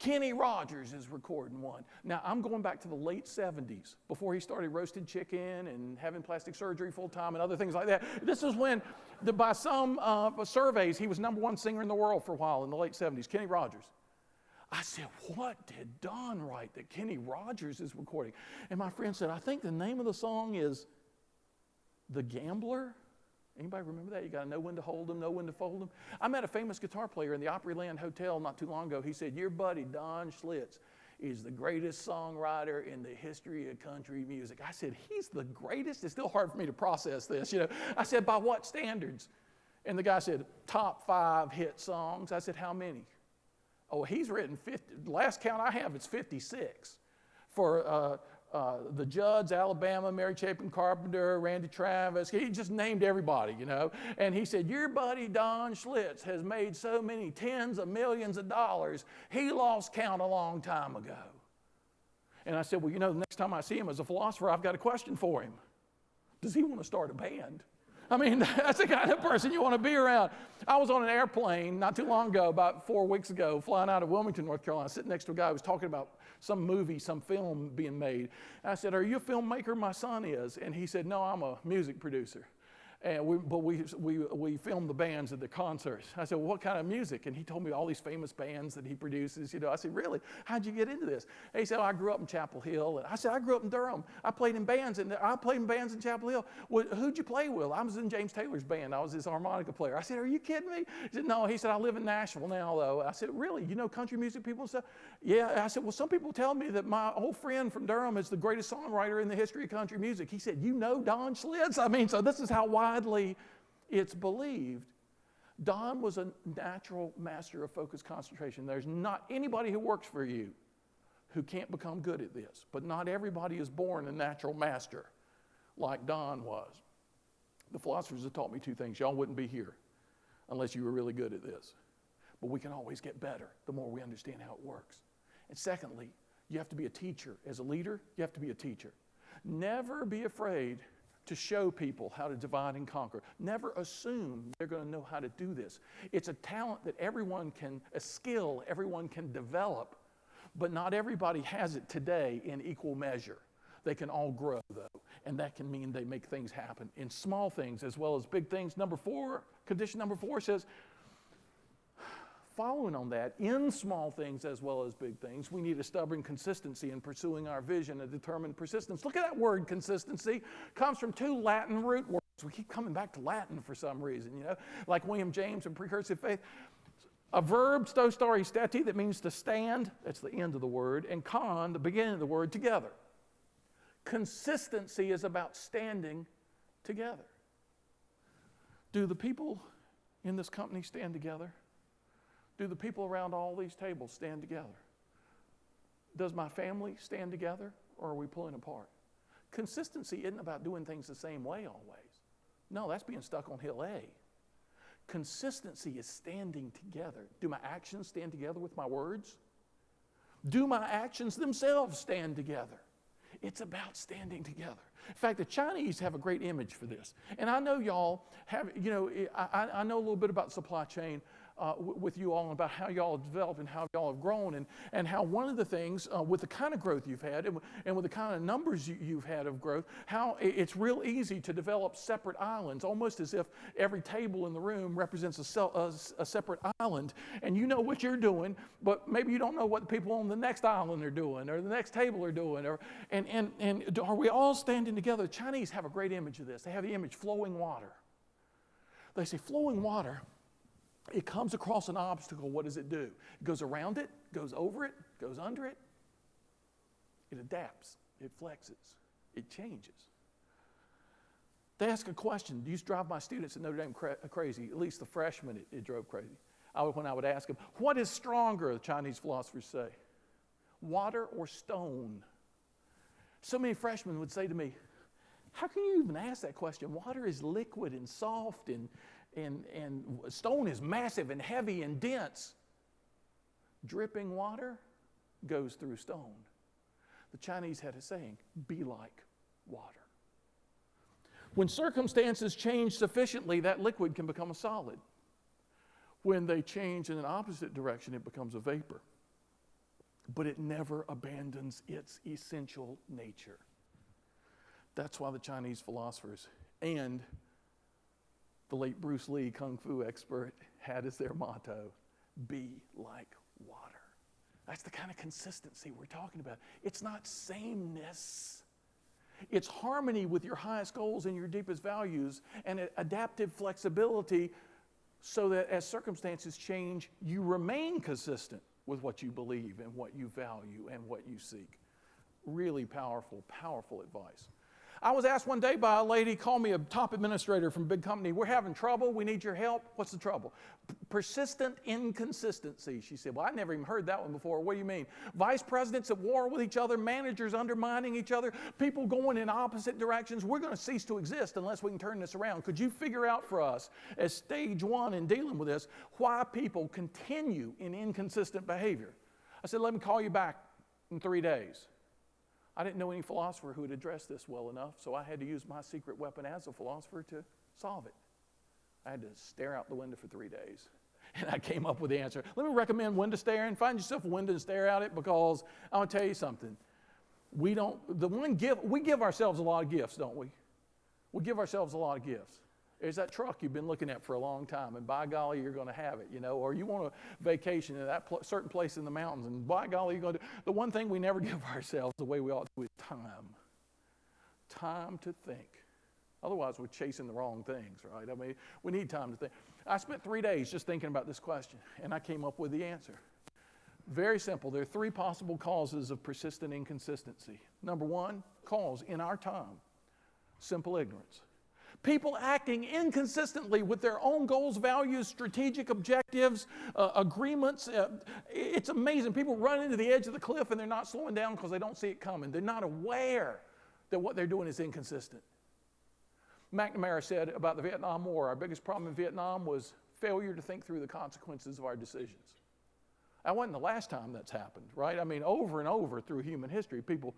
Kenny Rogers is recording one. Now, I'm going back to the late 70s, before he started roasted chicken and having plastic surgery full time and other things like that. This is when, by some surveys, he was #1 singer in the world for a while in the late 70s, Kenny Rogers. I said, what did Don write that Kenny Rogers is recording? And my friend said, I think the name of the song is The Gambler. Anybody remember that? You got to know when to hold them, know when to fold them. I met a famous guitar player in the Opryland Hotel not too long ago. He said, your buddy Don Schlitz is the greatest songwriter in the history of country music. I said, he's the greatest? It's still hard for me to process this. You know, I said, by what standards? And the guy said, top 5 hit songs. I said, how many? Oh, he's written 50. The last count I have is 56 for the Judds, Alabama, Mary Chapin Carpenter, Randy Travis. He just named everybody, you know. And he said, your buddy Don Schlitz has made so many tens of millions of dollars, he lost count a long time ago. And I said, well, you know, the next time I see him as a philosopher, I've got a question for him. Does he want to start a band? I mean, that's the kind of person you want to be around. I was on an airplane not too long ago, about 4 weeks ago, flying out of Wilmington, North Carolina, sitting next to a guy who was talking about some movie, some film being made. And I said, are you a filmmaker? My son is. And he said, no, I'm a music producer. And we film the bands at the concerts. I said, well, what kind of music? And he told me all these famous bands that he produces. You know, I said, really? How'd you get into this? And he said, oh, I grew up in Chapel Hill. And I said, I grew up in Durham. I played in bands in Chapel Hill. Well, who'd you play with? I was in James Taylor's band. I was his harmonica player. I said, are you kidding me? He said, no. He said, I live in Nashville now, though. I said, really? You know country music people and stuff? Yeah. I said, well, some people tell me that my old friend from Durham is the greatest songwriter in the history of country music. He said, you know Don Schlitz? I mean, so this is how widely it's believed. Don was a natural master of focused concentration. There's not anybody who works for you who can't become good at this, but not everybody is born a natural master like Don was. The philosophers have taught me 2 things. Y'all wouldn't be here unless you were really good at this. But we can always get better the more we understand how it works. And secondly, you have to be a teacher. As a leader, you have to be a teacher. Never be afraid to show people how to divide and conquer. Never assume they're going to know how to do this. It's a talent that a skill everyone can develop, but not everybody has it today in equal measure. They can all grow, though, and that can mean they make things happen in small things as well as big things. Condition number 4 says, following on that, in small things as well as big things, we need a stubborn consistency in pursuing our vision, a determined persistence. Look at that word, consistency. It comes from 2 Latin root words. We keep coming back to Latin for some reason, you know, like William James and Precursive faith. A verb, sto stare stati, that means to stand, that's the end of the word, and con, the beginning of the word, together. Consistency is about standing together. Do the people in this company stand together? Do the people around all these tables stand together? Does my family stand together, or are we pulling apart? Consistency isn't about doing things the same way always. No, that's being stuck on hill A. Consistency is standing together. Do my actions stand together with my words? Do my actions themselves stand together? It's about standing together. In fact, the Chinese have a great image for this. And I know y'all have, you know, I know a little bit about supply chain with you all, about how y'all have developed and how y'all have grown, and how one of the things with the kind of growth you've had and with the kind of numbers you've had of growth, how it's real easy to develop separate islands, almost as if every table in the room represents a separate island, and you know what you're doing, but maybe you don't know what the people on the next island are doing or the next table are doing, and are we all standing together? The Chinese have a great image of this. They have the image flowing water. They say flowing water, it comes across an obstacle, what does it do? It goes around it, goes over it, goes under it. It adapts, it flexes, it changes. They ask a question. Do you drive my students at Notre Dame crazy? At least the freshmen, it drove crazy. When I would ask them, what is stronger, the Chinese philosophers say? Water or stone? So many freshmen would say to me, how can you even ask that question? Water is liquid and soft, and stone is massive and heavy and dense. Dripping water goes through stone. The Chinese had a saying, be like water. When circumstances change sufficiently, that liquid can become a solid. When they change in an opposite direction, it becomes a vapor. But it never abandons its essential nature. That's why the Chinese philosophers and the late Bruce Lee, kung fu expert, had as their motto, be like water. That's the kind of consistency we're talking about. It's not sameness. It's harmony with your highest goals and your deepest values, and adaptive flexibility so that as circumstances change, you remain consistent with what you believe and what you value and what you seek. Really powerful, powerful advice. I was asked one day by a lady, called me a top administrator from a big company. We're having trouble. We need your help. What's the trouble? Persistent inconsistency. She said, well, I never even heard that one before. What do you mean? Vice presidents at war with each other, managers undermining each other, people going in opposite directions. We're going to cease to exist unless we can turn this around. Could you figure out for us, as stage one in dealing with this, why people continue in inconsistent behavior? I said, let me call you back in 3 days. I didn't know any philosopher who had addressed this well enough, so I had to use my secret weapon as a philosopher to solve it. I had to stare out the window for 3 days, and I came up with the answer. Let me recommend window staring. Find yourself a window and stare out it, because I'm going to tell you something. We give ourselves a lot of gifts, don't we? We give ourselves a lot of gifts. There's that truck you've been looking at for a long time, and by golly, you're going to have it, or you want a vacation in that certain place in the mountains, and by golly, you're going to. The one thing we never give ourselves the way we ought to is time. Time to think. Otherwise, we're chasing the wrong things, right? I mean, we need time to think. I spent 3 days just thinking about this question, and I came up with the answer. Very simple. There are 3 possible causes of persistent inconsistency. Number 1, cause in our time, simple ignorance. People acting inconsistently with their own goals, values, strategic objectives, agreements. It's amazing. People run into the edge of the cliff and they're not slowing down because they don't see it coming. They're not aware that what they're doing is inconsistent. McNamara said about the Vietnam War, our biggest problem in Vietnam was failure to think through the consequences of our decisions. That wasn't the last time that's happened, right? I mean, over and over through human history, people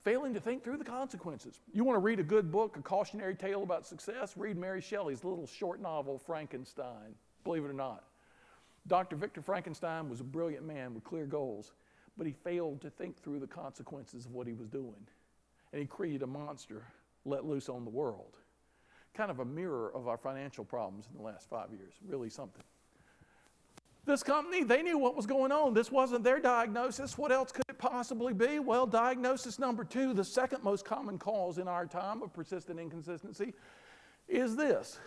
failing to think through the consequences. You want to read a good book, a cautionary tale about success? Read Mary Shelley's little short novel, Frankenstein, believe it or not. Dr. Victor Frankenstein was a brilliant man with clear goals, but he failed to think through the consequences of what he was doing. And he created a monster let loose on the world. Kind of a mirror of our financial problems in the last 5 years, really something. This company, they knew what was going on. This wasn't their diagnosis. What else could it possibly be? Well, diagnosis number 2, the second most common cause in our time of persistent inconsistency, is this.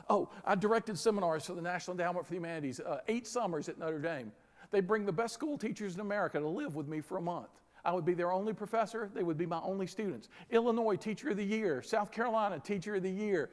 I directed seminars for the National Endowment for the Humanities, 8 summers at Notre Dame. They bring the best school teachers in America to live with me for a month. I would be their only professor. They would be my only students. Illinois Teacher of the Year. South Carolina Teacher of the Year.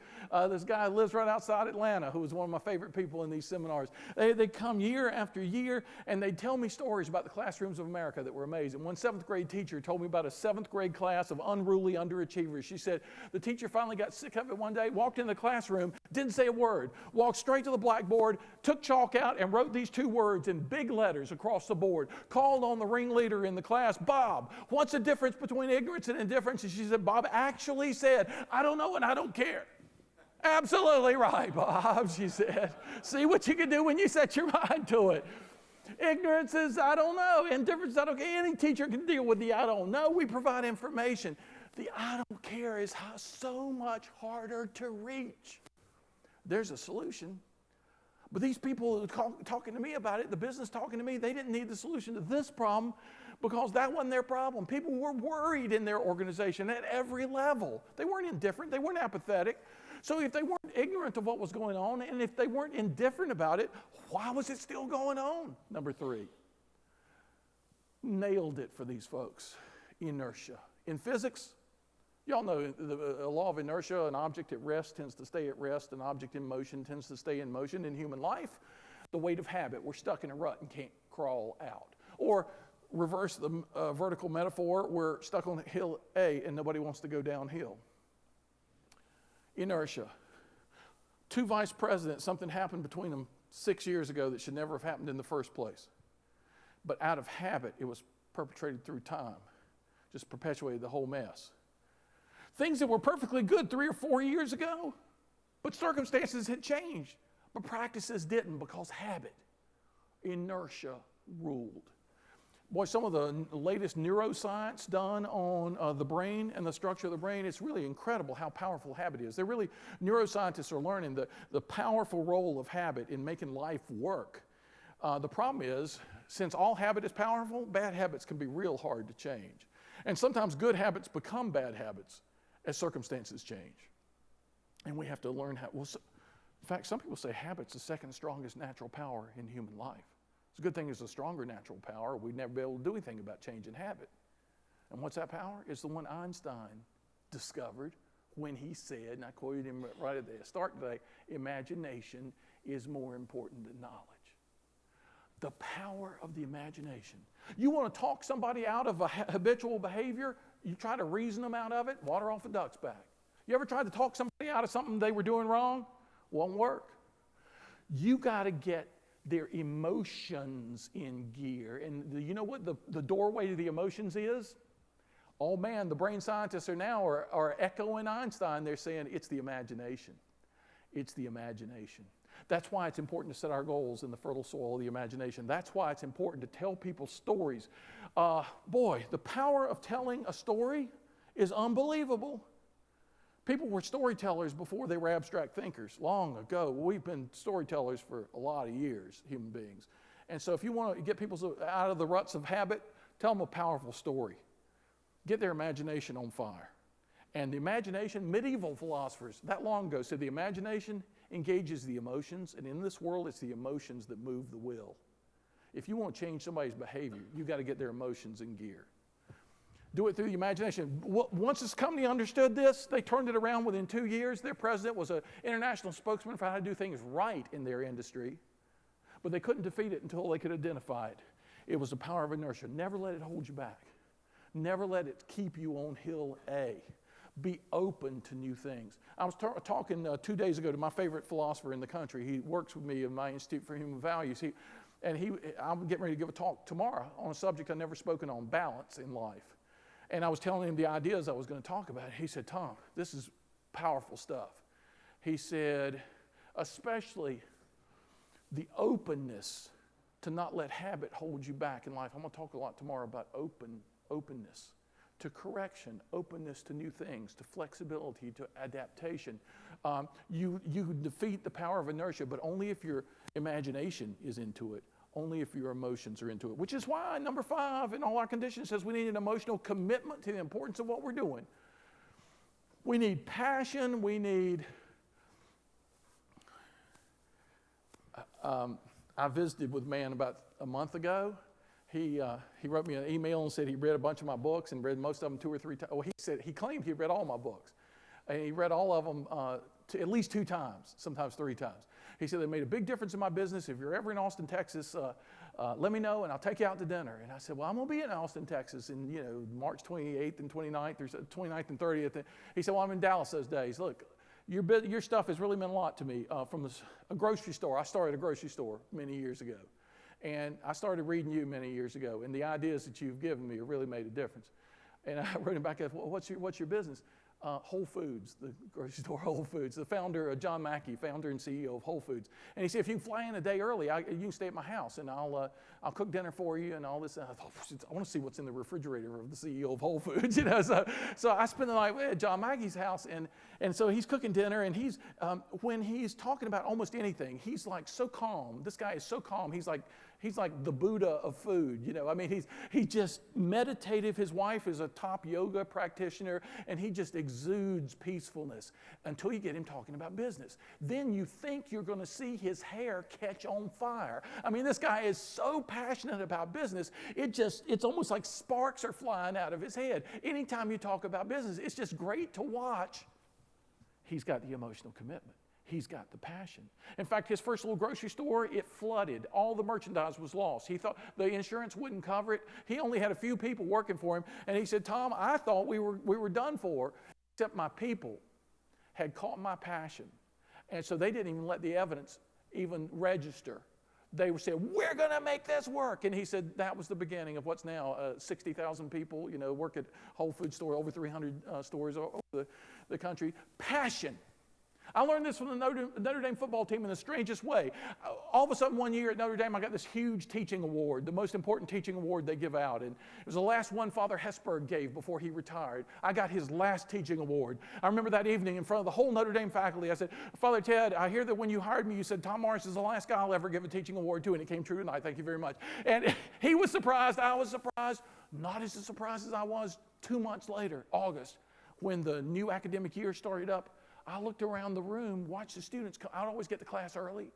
This guy lives right outside Atlanta who was one of my favorite people in these seminars. They come year after year, and they tell me stories about the classrooms of America that were amazing. One 7th grade teacher told me about a 7th grade class of unruly underachievers. She said the teacher finally got sick of it one day, walked in the classroom, didn't say a word, walked straight to the blackboard, took chalk out, and wrote these 2 words in big letters across the board, called on the ringleader in the class, Bob, what's the difference between ignorance and indifference? And she said, Bob actually said, I don't know and I don't care. Absolutely right, Bob, she said. See what you can do when you set your mind to it. Ignorance is, I don't know. Indifference, I don't care. Any teacher can deal with the I don't know. We provide information. The I don't care is so much harder to reach. There's a solution. But these people talking to me about it, the business talking to me, they didn't need the solution to this problem because that wasn't their problem. People were worried in their organization at every level. They weren't indifferent. They weren't apathetic. So if they weren't ignorant of what was going on, and if they weren't indifferent about it, why was it still going on? Number 3. Nailed it for these folks. Inertia. In physics, y'all know the law of inertia, an object at rest tends to stay at rest, an object in motion tends to stay in motion. In human life, the weight of habit, we're stuck in a rut and can't crawl out. Or reverse the vertical metaphor, we're stuck on hill A and nobody wants to go downhill. Inertia. 2 vice presidents, something happened between them 6 years ago that should never have happened in the first place. But out of habit, it was perpetrated through time. Just perpetuated the whole mess. Things that were perfectly good 3 or 4 years ago, but circumstances had changed. But practices didn't because habit, inertia ruled. Boy, some of the latest neuroscience done on the brain and the structure of the brain, it's really incredible how powerful habit is. Neuroscientists are learning the powerful role of habit in making life work. The problem is, since all habit is powerful, bad habits can be real hard to change. And sometimes good habits become bad habits as circumstances change. And we have to learn how. Well, in fact, some people say habit's the second strongest natural power in human life. It's a good thing it's a stronger natural power. We'd never be able to do anything about changing habit. And what's that power? It's the one Einstein discovered when he said, and I quoted him right at the start today, imagination is more important than knowledge. The power of the imagination. You want to talk somebody out of a habitual behavior, you try to reason them out of it, water off a duck's back. You ever tried to talk somebody out of something they were doing wrong? Won't work. You got to get their emotions in gear. And you know what the doorway to the emotions is? Oh man, the brain scientists are echoing Einstein. They're saying it's the imagination. It's the imagination. That's why it's important to set our goals in the fertile soil of the imagination. That's why it's important to tell people stories. Boy, the power of telling a story is unbelievable. People were storytellers before they were abstract thinkers, long ago. We've been storytellers for a lot of years, human beings. And so if you want to get people out of the ruts of habit, tell them a powerful story. Get their imagination on fire. And the imagination, medieval philosophers, that long ago, said the imagination engages the emotions, and in this world, it's the emotions that move the will. If you want to change somebody's behavior, you've got to get their emotions in gear. Do it through the imagination. Once this company understood this, they turned it around within 2 years. Their president was an international spokesman for how to do things right in their industry, but they couldn't defeat it until they could identify it. It was the power of inertia. Never let it hold you back. Never let it keep you on hill A. Be open to new things. I was talking 2 days ago to my favorite philosopher in the country. He works with me in my Institute for Human Values. I'm getting ready to give a talk tomorrow on a subject I've never spoken on, balance in life. And I was telling him the ideas I was going to talk about. He said, Tom, this is powerful stuff. He said, especially the openness to not let habit hold you back in life. I'm going to talk a lot tomorrow about openness to correction, openness to new things, to flexibility, to adaptation. You defeat the power of inertia, but only if your imagination is into it. Only if your emotions are into it, which is why number 5 in all our conditions says we need an emotional commitment to the importance of what we're doing. We need passion. We need... I visited with a man about a month ago. He wrote me an email and said he read a bunch of my books and read most of them 2 or 3 times. Well, he claimed he read all my books. And he read all of them at least 2 times, sometimes 3 times. He said, they made a big difference in my business. If you're ever in Austin, Texas, let me know and I'll take you out to dinner. And I said, well, I'm going to be in Austin, Texas in March 28th and 29th or 29th and 30th. He said, well, I'm in Dallas those days. Look, your stuff has really meant a lot to me. From a grocery store, I started a grocery store many years ago. And I started reading you many years ago. And the ideas that you've given me have really made a difference. And I wrote him back, well, what's your business? Whole Foods, the grocery store Whole Foods. The founder, John Mackey, founder and CEO of Whole Foods. And he said, if you can fly in a day early, you can stay at my house and I'll cook dinner for you and all this. And I thought, I want to see what's in the refrigerator of the CEO of Whole Foods. So I spent the night at John Mackey's house and so he's cooking dinner and when he's talking about almost anything, he's like so calm. This guy is so calm. He's like the Buddha of food, he's just meditative. His wife is a top yoga practitioner, and he just exudes peacefulness until you get him talking about business. Then you think you're going to see his hair catch on fire. This guy is so passionate about business, it's almost like sparks are flying out of his head. Anytime you talk about business, it's just great to watch. He's got the emotional commitment. He's got the passion. In fact, his first little grocery store, it flooded. All the merchandise was lost. He thought the insurance wouldn't cover it. He only had a few people working for him. And he said, Tom, I thought we were done for, except my people had caught my passion. And so they didn't even let the evidence even register. They said, we're going to make this work. And he said that was the beginning of what's now 60,000 people, work at Whole Foods store, over 300 stores over the country. Passion. I learned this from the Notre Dame football team in the strangest way. All of a sudden one year at Notre Dame, I got this huge teaching award, the most important teaching award they give out. And it was the last one Father Hesburgh gave before he retired. I got his last teaching award. I remember that evening in front of the whole Notre Dame faculty, I said, Father Ted, I hear that when you hired me, you said Tom Morris is the last guy I'll ever give a teaching award to, and it came true tonight. Thank you very much. And he was surprised. I was surprised. Not as surprised as I was 2 months later, August, when the new academic year started up. I looked around the room, watched the students. I'd always get to class early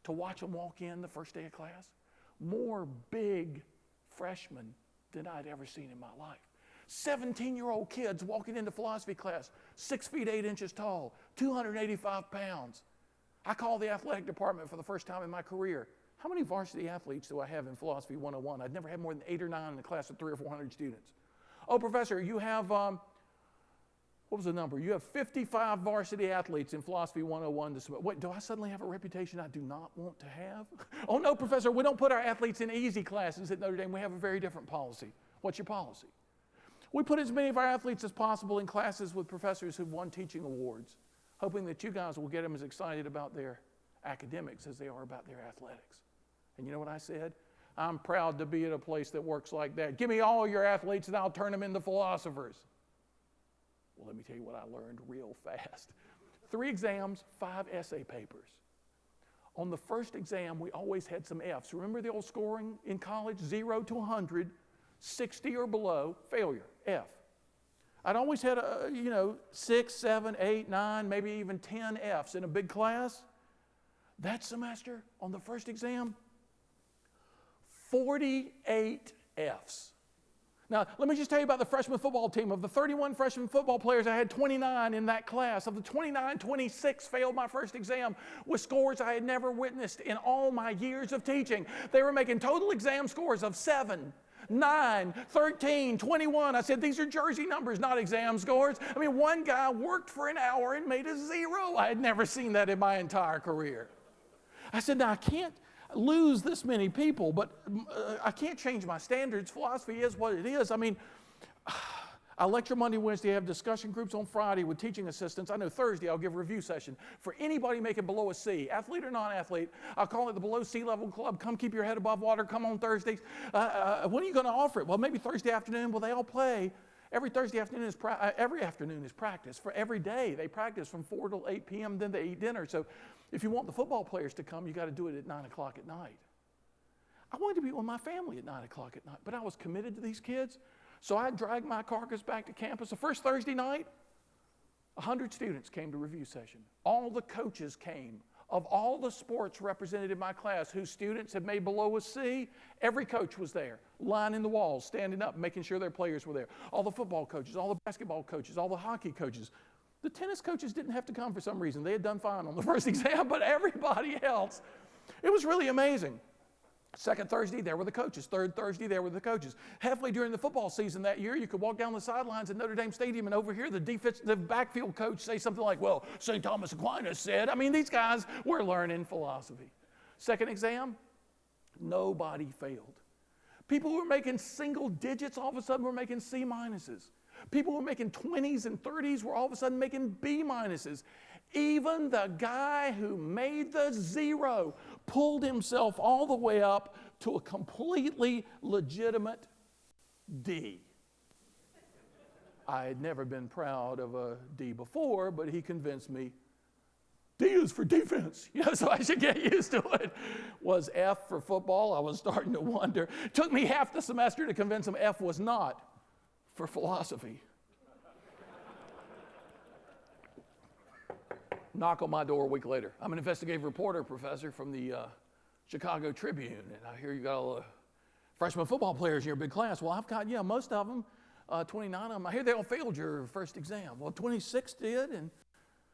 to watch them walk in the first day of class. More big freshmen than I'd ever seen in my life. 17-year-old kids walking into philosophy class, 6 feet 8 inches tall, 285 pounds. I called the athletic department for the first time in my career. How many varsity athletes do I have in Philosophy 101? I'd never had more than 8 or 9 in a class of 300 or 400 students. Oh, professor, you have... what was the number? You have 55 varsity athletes in Philosophy 101 to submit. Wait, do I suddenly have a reputation I do not want to have? Oh, no, professor, we don't put our athletes in easy classes at Notre Dame. We have a very different policy. What's your policy? We put as many of our athletes as possible in classes with professors who've won teaching awards, hoping that you guys will get them as excited about their academics as they are about their athletics. And you know what I said? I'm proud to be at a place that works like that. Give me all your athletes and I'll turn them into philosophers. Well, let me tell you what I learned real fast. 3 exams, 5 essay papers. On the first exam, we always had some Fs. Remember the old scoring in college? 0 to 100, 60 or below, failure, F. I'd always had, 6, 7, 8, 9, maybe even 10 Fs in a big class. That semester, on the first exam, 48 Fs. Now, let me just tell you about the freshman football team. Of the 31 freshman football players, I had 29 in that class. Of the 29, 26 failed my first exam with scores I had never witnessed in all my years of teaching. They were making total exam scores of 7, 9, 13, 21. I said, these are jersey numbers, not exam scores. I mean, one guy worked for an hour and made a 0. I had never seen that in my entire career. I said, now I can't lose this many people, but I can't change my standards. Philosophy is what it is. I mean, I lecture Monday, Wednesday, I have discussion groups on Friday with teaching assistants. I know Thursday I'll give a review session for anybody making below a C, athlete or non-athlete. I'll call it the Below Sea Level Club. Come keep your head above water. Come on Thursdays. When are you going to offer it? Well, maybe Thursday afternoon. Well, they all play. Every Thursday afternoon every afternoon is practice. For every day, they practice from 4 till 8 p.m., then they eat dinner. So if you want the football players to come, you got to do it at 9 o'clock at night. I wanted to be with my family at 9 o'clock at night, but I was committed to these kids. So I dragged my carcass back to campus. The first Thursday night, 100 students came to review session. All the coaches came. Of all the sports represented in my class whose students had made below a C, every coach was there, lining the walls, standing up, making sure their players were there. All the football coaches, all the basketball coaches, all the hockey coaches. The tennis coaches didn't have to come for some reason. They had done fine on the first exam, but everybody else, it was really amazing. Second Thursday, there were the coaches. Third Thursday, there were the coaches. Halfway during the football season that year, you could walk down the sidelines at Notre Dame Stadium and overhear the defensive backfield coach say something like, well, St. Thomas Aquinas said. I mean, these guys were learning philosophy. Second exam, nobody failed. People who were making single digits all of a sudden were making C minuses. People who were making 20s and 30s were all of a sudden making B minuses. Even the guy who made the 0 pulled himself all the way up to a completely legitimate D. I had never been proud of a D before, but he convinced me D is for defense, so I should get used to it. Was F for football? I was starting to wonder. It took me half the semester to convince him F was not for philosophy. Knock on my door a week later. I'm an investigative reporter, professor, from the Chicago Tribune, and I hear you got all the freshman football players in your big class. Well, I've got, most of them, 29 of them. I hear they all failed your first exam. Well, 26 did, and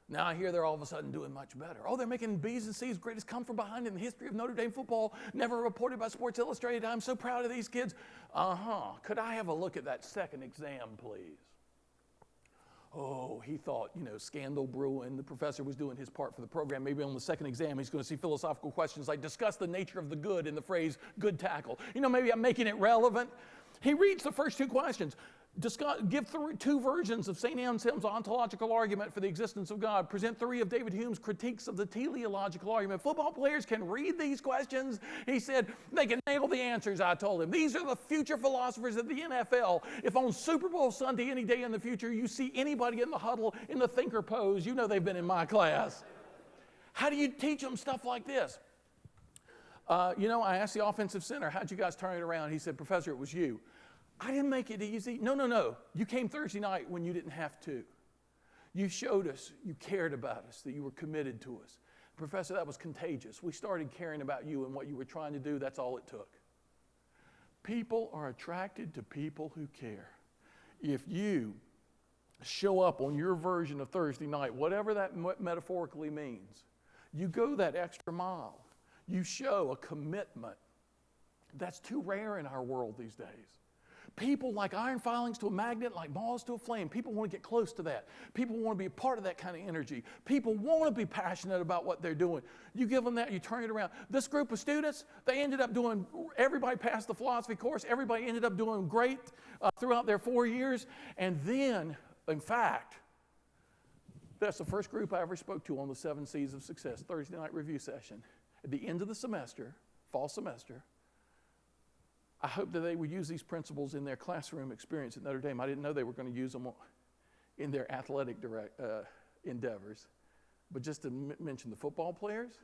Now I hear they're all of a sudden doing much better. Oh, they're making B's and C's, greatest come from behind in the history of Notre Dame football, never reported by Sports Illustrated. I'm so proud of these kids. Could I have a look at that second exam, please? Oh, he thought, scandal brewing. The professor was doing his part for the program. Maybe on the second exam, he's going to see philosophical questions like discuss the nature of the good in the phrase good tackle. Maybe I'm making it relevant. He reads the first two questions. Give two versions of St. Anselm's ontological argument for the existence of God. Present three of David Hume's critiques of the teleological argument. Football players can read these questions. He said they can nail the answers, I told him. These are the future philosophers of the NFL. If on Super Bowl Sunday any day in the future you see anybody in the huddle in the thinker pose, they've been in my class. How do you teach them stuff like this? I asked the offensive center, how'd you guys turn it around? He said, Professor, it was you. I didn't make it easy. No. You came Thursday night when you didn't have to. You showed us you cared about us, that you were committed to us. Professor, that was contagious. We started caring about you and what you were trying to do. That's all it took. People are attracted to people who care. If you show up on your version of Thursday night, whatever that metaphorically means, you go that extra mile. You show a commitment. That's too rare in our world these days. People like iron filings to a magnet, like moths to a flame. People want to get close to that. People want to be a part of that kind of energy. People want to be passionate about what they're doing. You give them that, you turn it around. This group of students, they ended up doing, everybody passed the philosophy course. Everybody ended up doing great throughout their 4 years. And then, in fact, that's the first group I ever spoke to on the 7 C's of Success, Thursday night review session. At the end of the semester, fall semester, I hope that they would use these principles in their classroom experience at Notre Dame. I didn't know they were going to use them in their athletic endeavors. But just to mention the football players,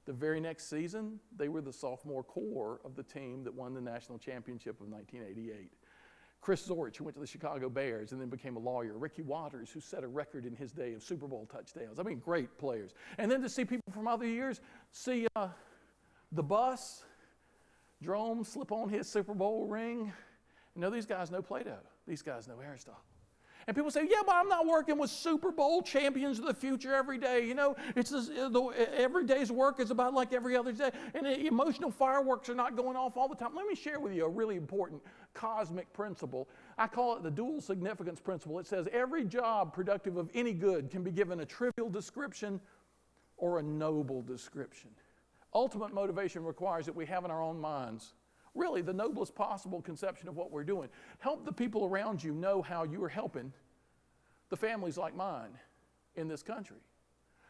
the very next season, they were the sophomore core of the team that won the national championship of 1988. Chris Zorich, who went to the Chicago Bears and then became a lawyer. Ricky Waters, who set a record in his day of Super Bowl touchdowns. Great players. And then to see people from other years, see the bus, Jerome slip on his Super Bowl ring. These guys know Plato. These guys know Aristotle. And people say, yeah, but I'm not working with Super Bowl champions of the future every day. Every day's work is about like every other day. And the emotional fireworks are not going off all the time. Let me share with you a really important cosmic principle. I call it the dual significance principle. It says every job productive of any good can be given a trivial description or a noble description. Ultimate motivation requires that we have in our own minds really the noblest possible conception of what we're doing. Help the people around you know how you are helping the families like mine in this country.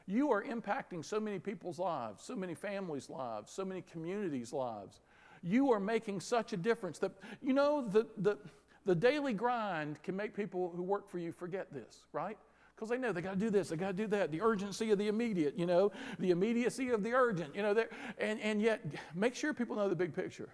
You are impacting so many people's lives, so many families' lives, so many communities' lives. You are making such a difference that, the daily grind can make people who work for you forget this, right? Because they know they got to do this, they got to do that, the urgency of the immediate, the immediacy of the urgent, and yet make sure people know the big picture.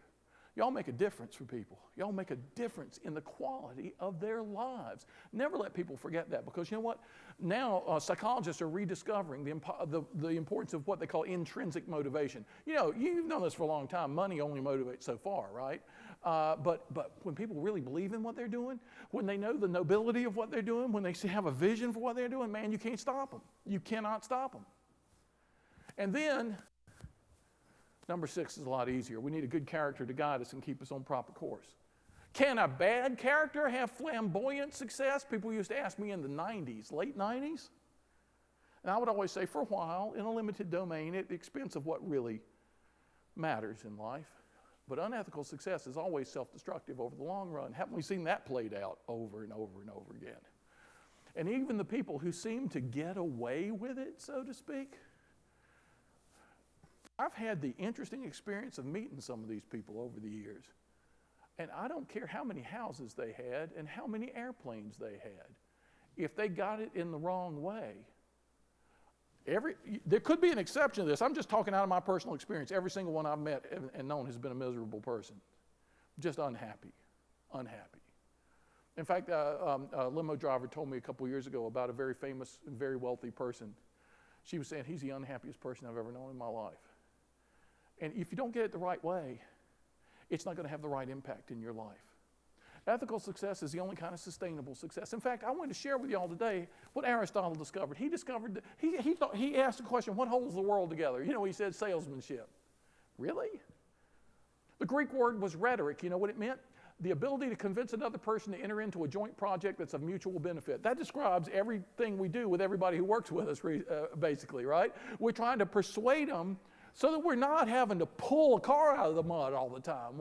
Y'all make a difference for people. Y'all make a difference in the quality of their lives. Never let people forget that, because you know what? Now psychologists are rediscovering the importance of what they call intrinsic motivation. You've known this for a long time. Money only motivates so far, right? But when people really believe in what they're doing, when they know the nobility of what they're doing, when they have a vision for what they're doing, man, you can't stop them. You cannot stop them. And then, number 6 is a lot easier. We need a good character to guide us and keep us on proper course. Can a bad character have flamboyant success? People used to ask me in the 90s, late 90s. And I would always say, for a while, in a limited domain, at the expense of what really matters in life. But unethical success is always self-destructive over the long run. Haven't we seen that played out over and over and over again? And even the people who seem to get away with it, so to speak, I've had the interesting experience of meeting some of these people over the years. And I don't care how many houses they had and how many airplanes they had. If they got it in the wrong way, there could be an exception to this. I'm just talking out of my personal experience. Every single one I've met and known has been a miserable person. Just unhappy. In fact, a limo driver told me a couple years ago about a very famous and very wealthy person. She was saying, he's the unhappiest person I've ever known in my life. And if you don't get it the right way, it's not going to have the right impact in your life. Ethical success is the only kind of sustainable success. In fact, I wanted to share with y'all today what Aristotle discovered. He asked the question, what holds the world together? You know, he said salesmanship. Really? The Greek word was rhetoric. You know what it meant? The ability to convince another person to enter into a joint project that's of mutual benefit. That describes everything we do with everybody who works with us, basically, right? We're trying to persuade them so that we're not having to pull a car out of the mud all the time,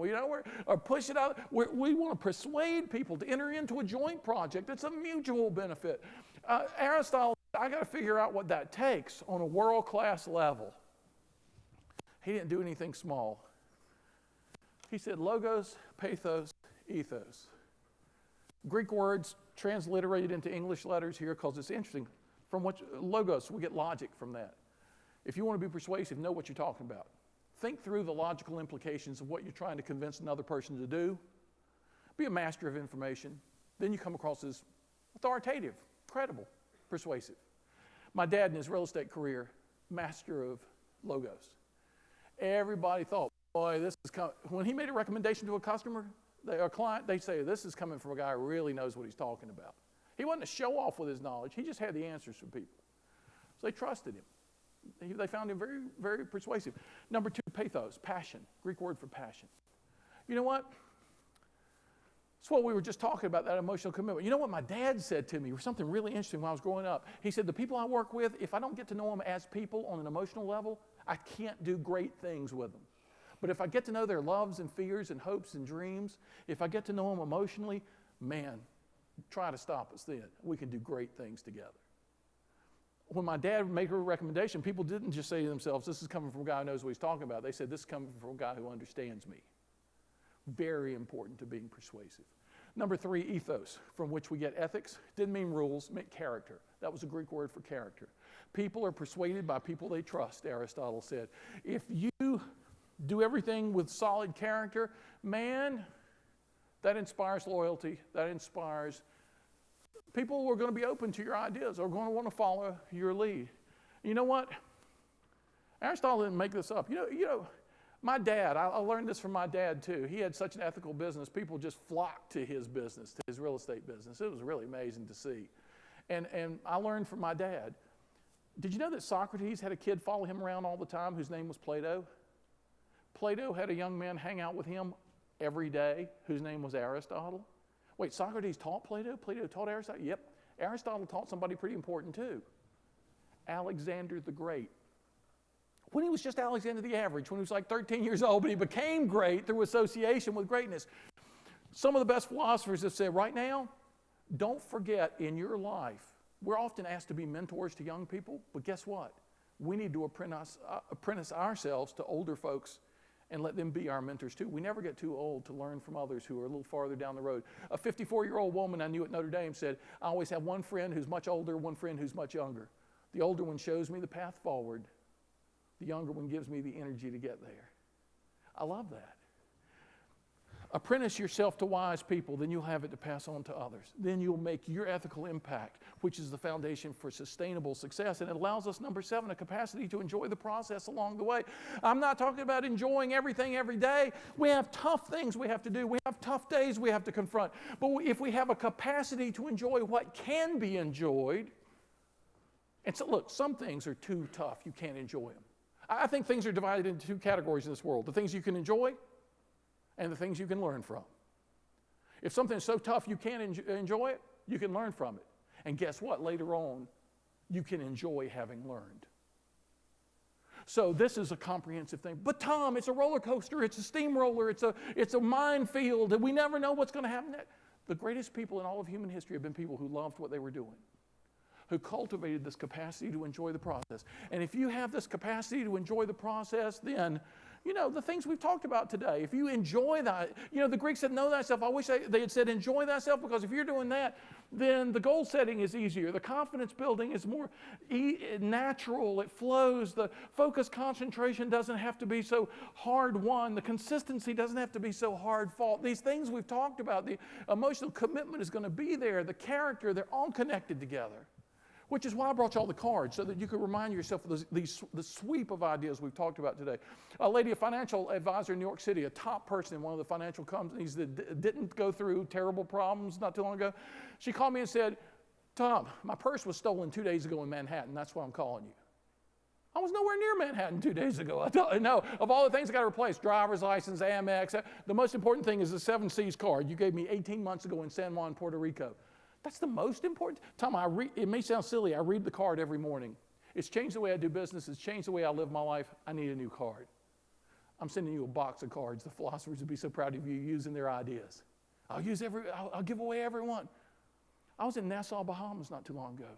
or push it out. We want to persuade people to enter into a joint project that's of mutual benefit. Aristotle, I got to figure out what that takes on a world-class level. He didn't do anything small. He said logos, pathos, ethos. Greek words transliterated into English letters here because it's interesting. From what logos, we get logic from that. If you want to be persuasive, know what you're talking about. Think through the logical implications of what you're trying to convince another person to do. Be a master of information. Then you come across as authoritative, credible, persuasive. My dad in his real estate career, master of logos. Everybody thought, boy, this is coming. When he made a recommendation to a customer, a client, they say, this is coming from a guy who really knows what he's talking about. He wasn't a show-off with his knowledge. He just had the answers for people. So they trusted him. They found him very, very persuasive. Number 2, pathos, passion, Greek word for passion. You know what? It's what we were just talking about, that emotional commitment. You know what my dad said to me, something really interesting when I was growing up. He said, the people I work with, if I don't get to know them as people on an emotional level, I can't do great things with them. But if I get to know their loves and fears and hopes and dreams, if I get to know them emotionally, man, try to stop us then. We can do great things together. When my dad made a recommendation, people didn't just say to themselves, this is coming from a guy who knows what he's talking about. They said, this is coming from a guy who understands me. Very important to being persuasive. Number 3, ethos, from which we get ethics. Didn't mean rules, meant character. That was a Greek word for character. People are persuaded by people they trust, Aristotle said. If you do everything with solid character, man, that inspires loyalty, that inspires people who are going to be open to your ideas, are going to want to follow your lead. You know what? Aristotle didn't make this up. You know, my dad, I learned this from my dad too. He had such an ethical business. People just flocked to his business, to his real estate business. It was really amazing to see. And I learned from my dad. Did you know that Socrates had a kid follow him around all the time whose name was Plato? Plato had a young man hang out with him every day whose name was Aristotle. Wait, Socrates taught Plato? Plato taught Aristotle? Yep. Aristotle taught somebody pretty important too. Alexander the Great. When he was just Alexander the Average, when he was like 13 years old, but he became great through association with greatness. Some of the best philosophers have said, right now, don't forget in your life, we're often asked to be mentors to young people, but guess what? We need to apprentice ourselves to older folks and let them be our mentors too. We never get too old to learn from others who are a little farther down the road. A 54-year-old woman I knew at Notre Dame said, I always have one friend who's much older, one friend who's much younger. The older one shows me the path forward. The younger one gives me the energy to get there. I love that. Apprentice yourself to wise people, then you'll have it to pass on to others. Then you'll make your ethical impact, which is the foundation for sustainable success. And it allows us, number 7, a capacity to enjoy the process along the way. I'm not talking about enjoying everything every day. We have tough things we have to do. We have tough days we have to confront. But if we have a capacity to enjoy what can be enjoyed, and so look, some things are too tough. You can't enjoy them. I think things are divided into 2 categories in this world. The things you can enjoy and the things you can learn from. If something's so tough you can't enjoy it, you can learn from it. And guess what? Later on, you can enjoy having learned. So this is a comprehensive thing. But Tom, it's a roller coaster, it's a steamroller, it's a minefield, and we never know what's going to happen next. The greatest people in all of human history have been people who loved what they were doing, who cultivated this capacity to enjoy the process. And if you have this capacity to enjoy the process, then, you know, the things we've talked about today, if you enjoy that, you know, the Greeks said, know thyself. I wish they had said, enjoy thyself, because if you're doing that, then the goal setting is easier. The confidence building is more natural. It flows. The focus concentration doesn't have to be so hard won. The consistency doesn't have to be so hard fought. These things we've talked about, the emotional commitment is going to be there. The character, they're all connected together. which is why I brought you all the cards, so that you could remind yourself of the sweep of ideas we've talked about today. A lady, a financial advisor in New York City, a top person in one of the financial companies that didn't go through terrible problems not too long ago, she called me and said, Tom, my purse was stolen 2 days ago in Manhattan. That's why I'm calling you. I was nowhere near Manhattan 2 days ago. No, of all the things I got to replace, driver's license, Amex, the most important thing is the 7 C's card you gave me 18 months ago in San Juan, Puerto Rico. That's the most important. Tom, it may sound silly. I read the card every morning. It's changed the way I do business. It's changed the way I live my life. I need a new card. I'm sending you a box of cards. The philosophers would be so proud of you using their ideas. I'll give away every one. I was in Nassau, Bahamas not too long ago.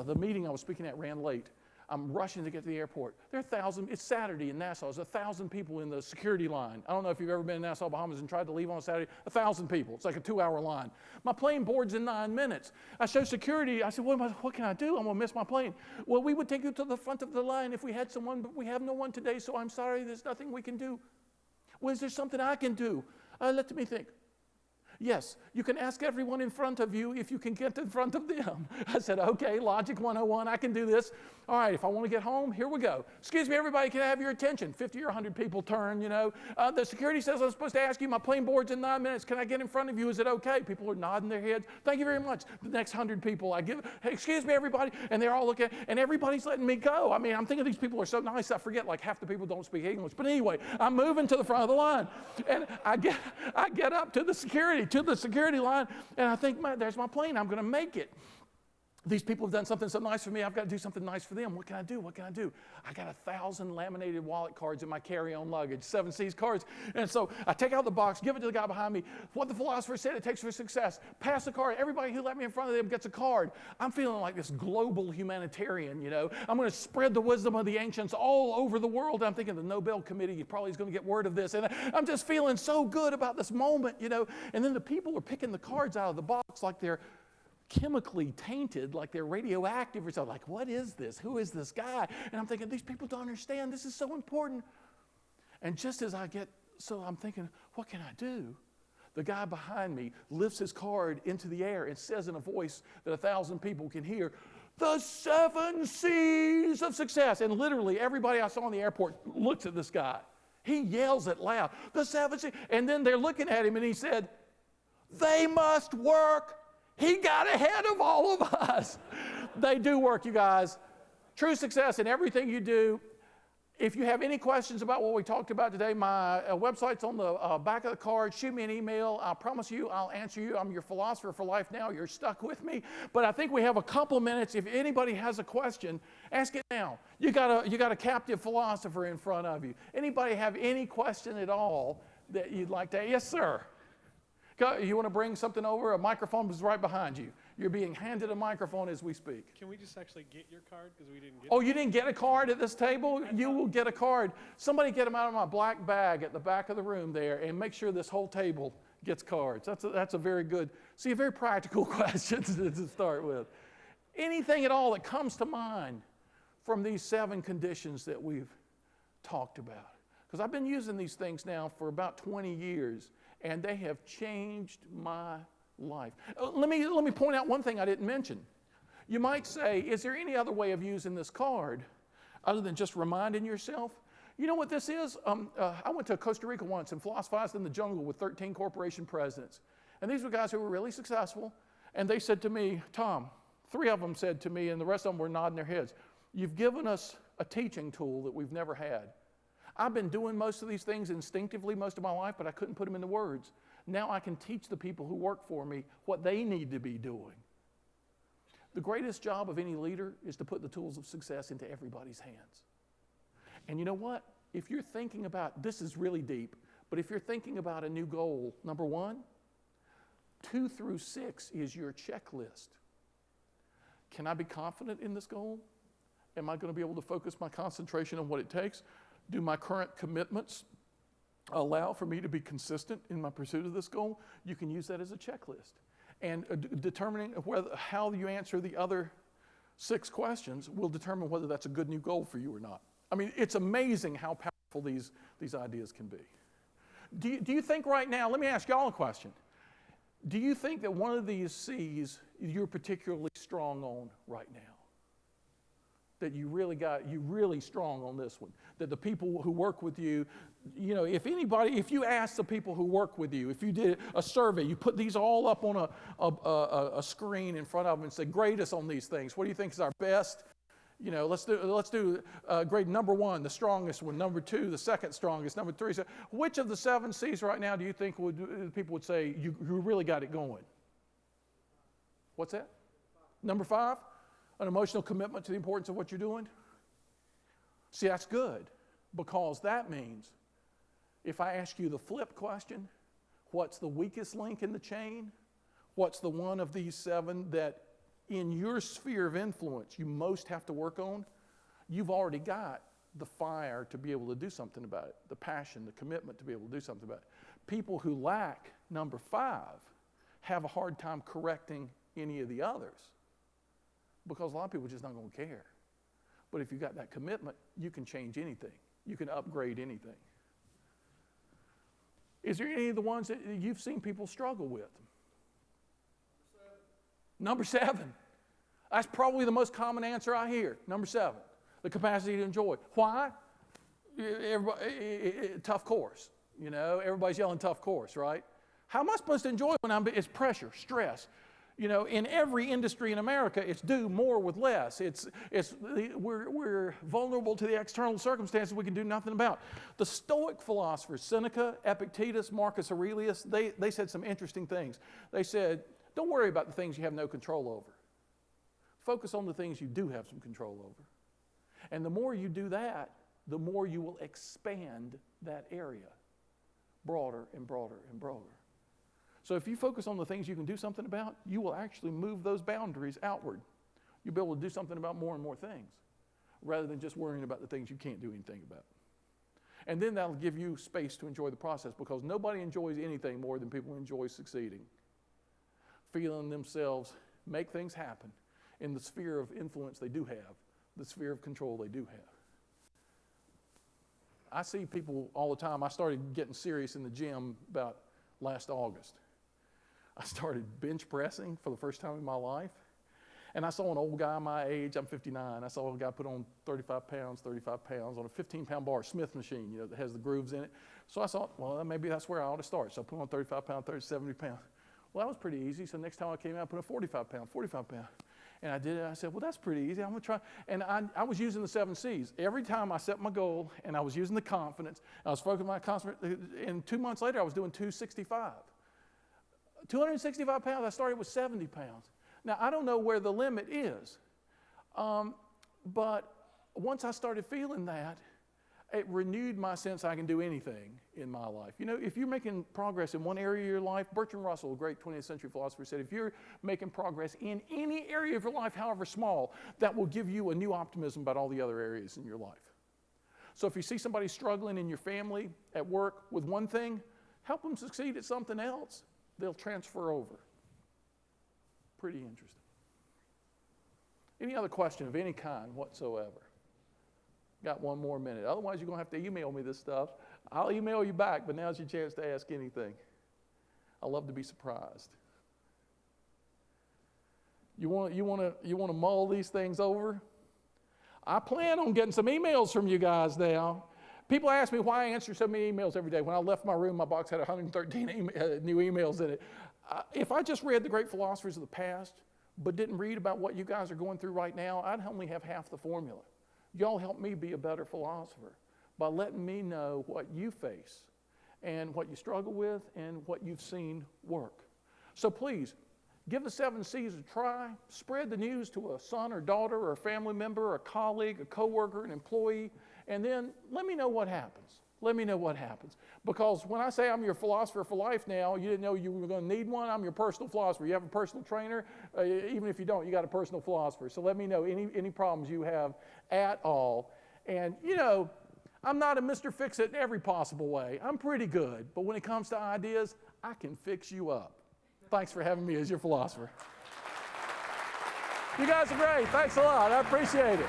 The meeting I was speaking at ran late. I'm rushing to get to the airport. There are 1,000, it's Saturday in Nassau. There's 1,000 people in the security line. I don't know if you've ever been in Nassau, Bahamas and tried to leave on a Saturday. 1,000 people. It's like a 2-hour line. My plane boards in 9 minutes. I show security. I said, what can I do? I'm going to miss my plane. Well, we would take you to the front of the line if we had someone, but we have no one today, so I'm sorry, there's nothing we can do. Well, is there something I can do? Let me think. Yes, you can ask everyone in front of you if you can get in front of them. I said, okay, Logic 101, I can do this. All right, if I want to get home, here we go. Excuse me, everybody, can I have your attention? 50 or 100 people turn, you know. The security says I'm supposed to ask you, my plane board's in 9 minutes. Can I get in front of you? Is it okay? People are nodding their heads. Thank you very much. The next 100 people, hey, excuse me, everybody. And they're all looking, and everybody's letting me go. I mean, I'm thinking these people are so nice, I forget like half the people don't speak English. But anyway, I'm moving to the front of the line. And I get up to the security line, and I think, there's my plane. I'm going to make it. These people have done something so nice for me. I've got to do something nice for them. What can I do? What can I do? I got 1,000 laminated wallet cards in my carry-on luggage, 7 C's cards. And so I take out the box, give it to the guy behind me. What the philosopher said it takes for success. Pass the card. Everybody who let me in front of them gets a card. I'm feeling like this global humanitarian, you know. I'm going to spread the wisdom of the ancients all over the world. I'm thinking the Nobel Committee probably is going to get word of this. And I'm just feeling so good about this moment, you know. And then the people are picking the cards out of the box like they're chemically tainted, like they're radioactive or something. Like, what is this? Who is this guy? And I'm thinking, these people don't understand. This is so important. And just as I'm thinking, what can I do? The guy behind me lifts his card into the air and says in a voice that 1,000 people can hear, the 7 C's of success. And literally everybody I saw in the airport looks at this guy. He yells it loud, the 7 C's. And then they're looking at him and he said, they must work. He got ahead of all of us. They do work, you guys. True success in everything you do. If you have any questions about what we talked about today, my website's on the back of the card. Shoot me an email. I promise you I'll answer you. I'm your philosopher for life now. You're stuck with me. But I think we have a couple minutes. If anybody has a question, ask it now. You got a captive philosopher in front of you. Anybody have any question at all that you'd like to ask? Yes, sir. You want to bring something over? A microphone is right behind you. You're being handed a microphone as we speak.
Can we just actually get your card? Because we didn't get
it. You didn't get a card at this table? You will get a card. Somebody get them out of my black bag at the back of the room there and make sure this whole table gets cards. That's a very good, a very practical question to start with. Anything at all that comes to mind from these 7 conditions that we've talked about? Because I've been using these things now for about 20 years. And they have changed my life. Let me point out one thing I didn't mention. You might say, is there any other way of using this card other than just reminding yourself? You know what this is? I went to Costa Rica once and philosophized in the jungle with 13 corporation presidents. And these were guys who were really successful. And they said to me, Tom, 3 of them said to me, and the rest of them were nodding their heads, you've given us a teaching tool that we've never had. I've been doing most of these things instinctively most of my life, but I couldn't put them into words. Now I can teach the people who work for me what they need to be doing. The greatest job of any leader is to put the tools of success into everybody's hands. And you know what? If you're thinking about, this is really deep, but if you're thinking about a new goal, number 1, 2 through 6 is your checklist. Can I be confident in this goal? Am I going to be able to focus my concentration on what it takes? Do my current commitments allow for me to be consistent in my pursuit of this goal? You can use that as a checklist. And determining how you answer the other 6 questions will determine whether that's a good new goal for you or not. I mean, it's amazing how powerful these ideas can be. Do you think right now, let me ask y'all a question. Do you think that one of these C's you're particularly strong on right now? That you're really strong on this one? That the people who work with you, if you ask the people who work with you, if you did a survey, you put these all up on a screen in front of them and say, grade us on these things. What do you think is our best? Let's do grade number 1, the strongest one, number 2, the second strongest, number 3. So which of the 7 C's right now do you think people would say you really got it going? What's that? Number 5? An emotional commitment to the importance of what you're doing? See, that's good, because that means if I ask you the flip question, what's the weakest link in the chain? What's the one of these 7 that in your sphere of influence you most have to work on? You've already got the fire to be able to do something about it, the passion, the commitment to be able to do something about it. People who lack number 5 have a hard time correcting any of the others, because a lot of people are just not going to care. But if you've got that commitment, you can change anything. You can upgrade anything. Is there any of the ones that you've seen people struggle with? Number 7. That's probably the most common answer I hear. Number 7, the capacity to enjoy. Why? Tough course. Everybody's yelling tough course, right? How am I supposed to enjoy it when it's pressure, stress? In every industry in America, it's do more with less. We're vulnerable to the external circumstances we can do nothing about. The Stoic philosophers, Seneca, Epictetus, Marcus Aurelius, they said some interesting things. They said, don't worry about the things you have no control over. Focus on the things you do have some control over. And the more you do that, the more you will expand that area broader and broader and broader. So if you focus on the things you can do something about, you will actually move those boundaries outward. You'll be able to do something about more and more things, rather than just worrying about the things you can't do anything about. And then that'll give you space to enjoy the process, because nobody enjoys anything more than people who enjoy succeeding. Feeling themselves make things happen in the sphere of influence they do have, the sphere of control they do have. I see people all the time. I started getting serious in the gym about last August. I started bench pressing for the first time in my life. And I saw an old guy my age, I'm 59, I saw a guy put on 35 pounds on a 15-pound bar, Smith machine, that has the grooves in it. So I thought, well, maybe that's where I ought to start. So I put on 35 pounds, 70 pounds. Well, that was pretty easy. So next time I came out, I put on 45 pounds. And I did it. I said, well, that's pretty easy. I'm going to try. And I was using the 7 C's. Every time I set my goal, and I was using the confidence, I was focusing on my confidence, and 2 months later, I was doing 265. 265 pounds, I started with 70 pounds. Now, I don't know where the limit is, but once I started feeling that, it renewed my sense I can do anything in my life. If you're making progress in one area of your life, Bertrand Russell, a great 20th century philosopher, said, if you're making progress in any area of your life, however small, that will give you a new optimism about all the other areas in your life. So if you see somebody struggling in your family, at work, with one thing, help them succeed at something else. They'll transfer over. Pretty interesting. Any other question of any kind whatsoever? Got 1 more minute. Otherwise, you're going to have to email me this stuff. I'll email you back, but now's your chance to ask anything. I love to be surprised. You want to mull these things over? I plan on getting some emails from you guys now. People ask me why I answer so many emails every day. When I left my room, my box had 113 new emails in it. If I just read the great philosophers of the past, but didn't read about what you guys are going through right now, I'd only have half the formula. Y'all help me be a better philosopher by letting me know what you face and what you struggle with and what you've seen work. So please, give the 7 C's a try. Spread the news to a son or daughter or a family member or a colleague, a coworker, an employee, and then let me know what happens. Let me know what happens. Because when I say I'm your philosopher for life now, you didn't know you were going to need one. I'm your personal philosopher. You have a personal trainer. Even if you don't, you got a personal philosopher. So let me know any problems you have at all. And, I'm not a Mr. Fix-It in every possible way. I'm pretty good. But when it comes to ideas, I can fix you up. Thanks for having me as your philosopher. You guys are great. Thanks a lot. I appreciate it.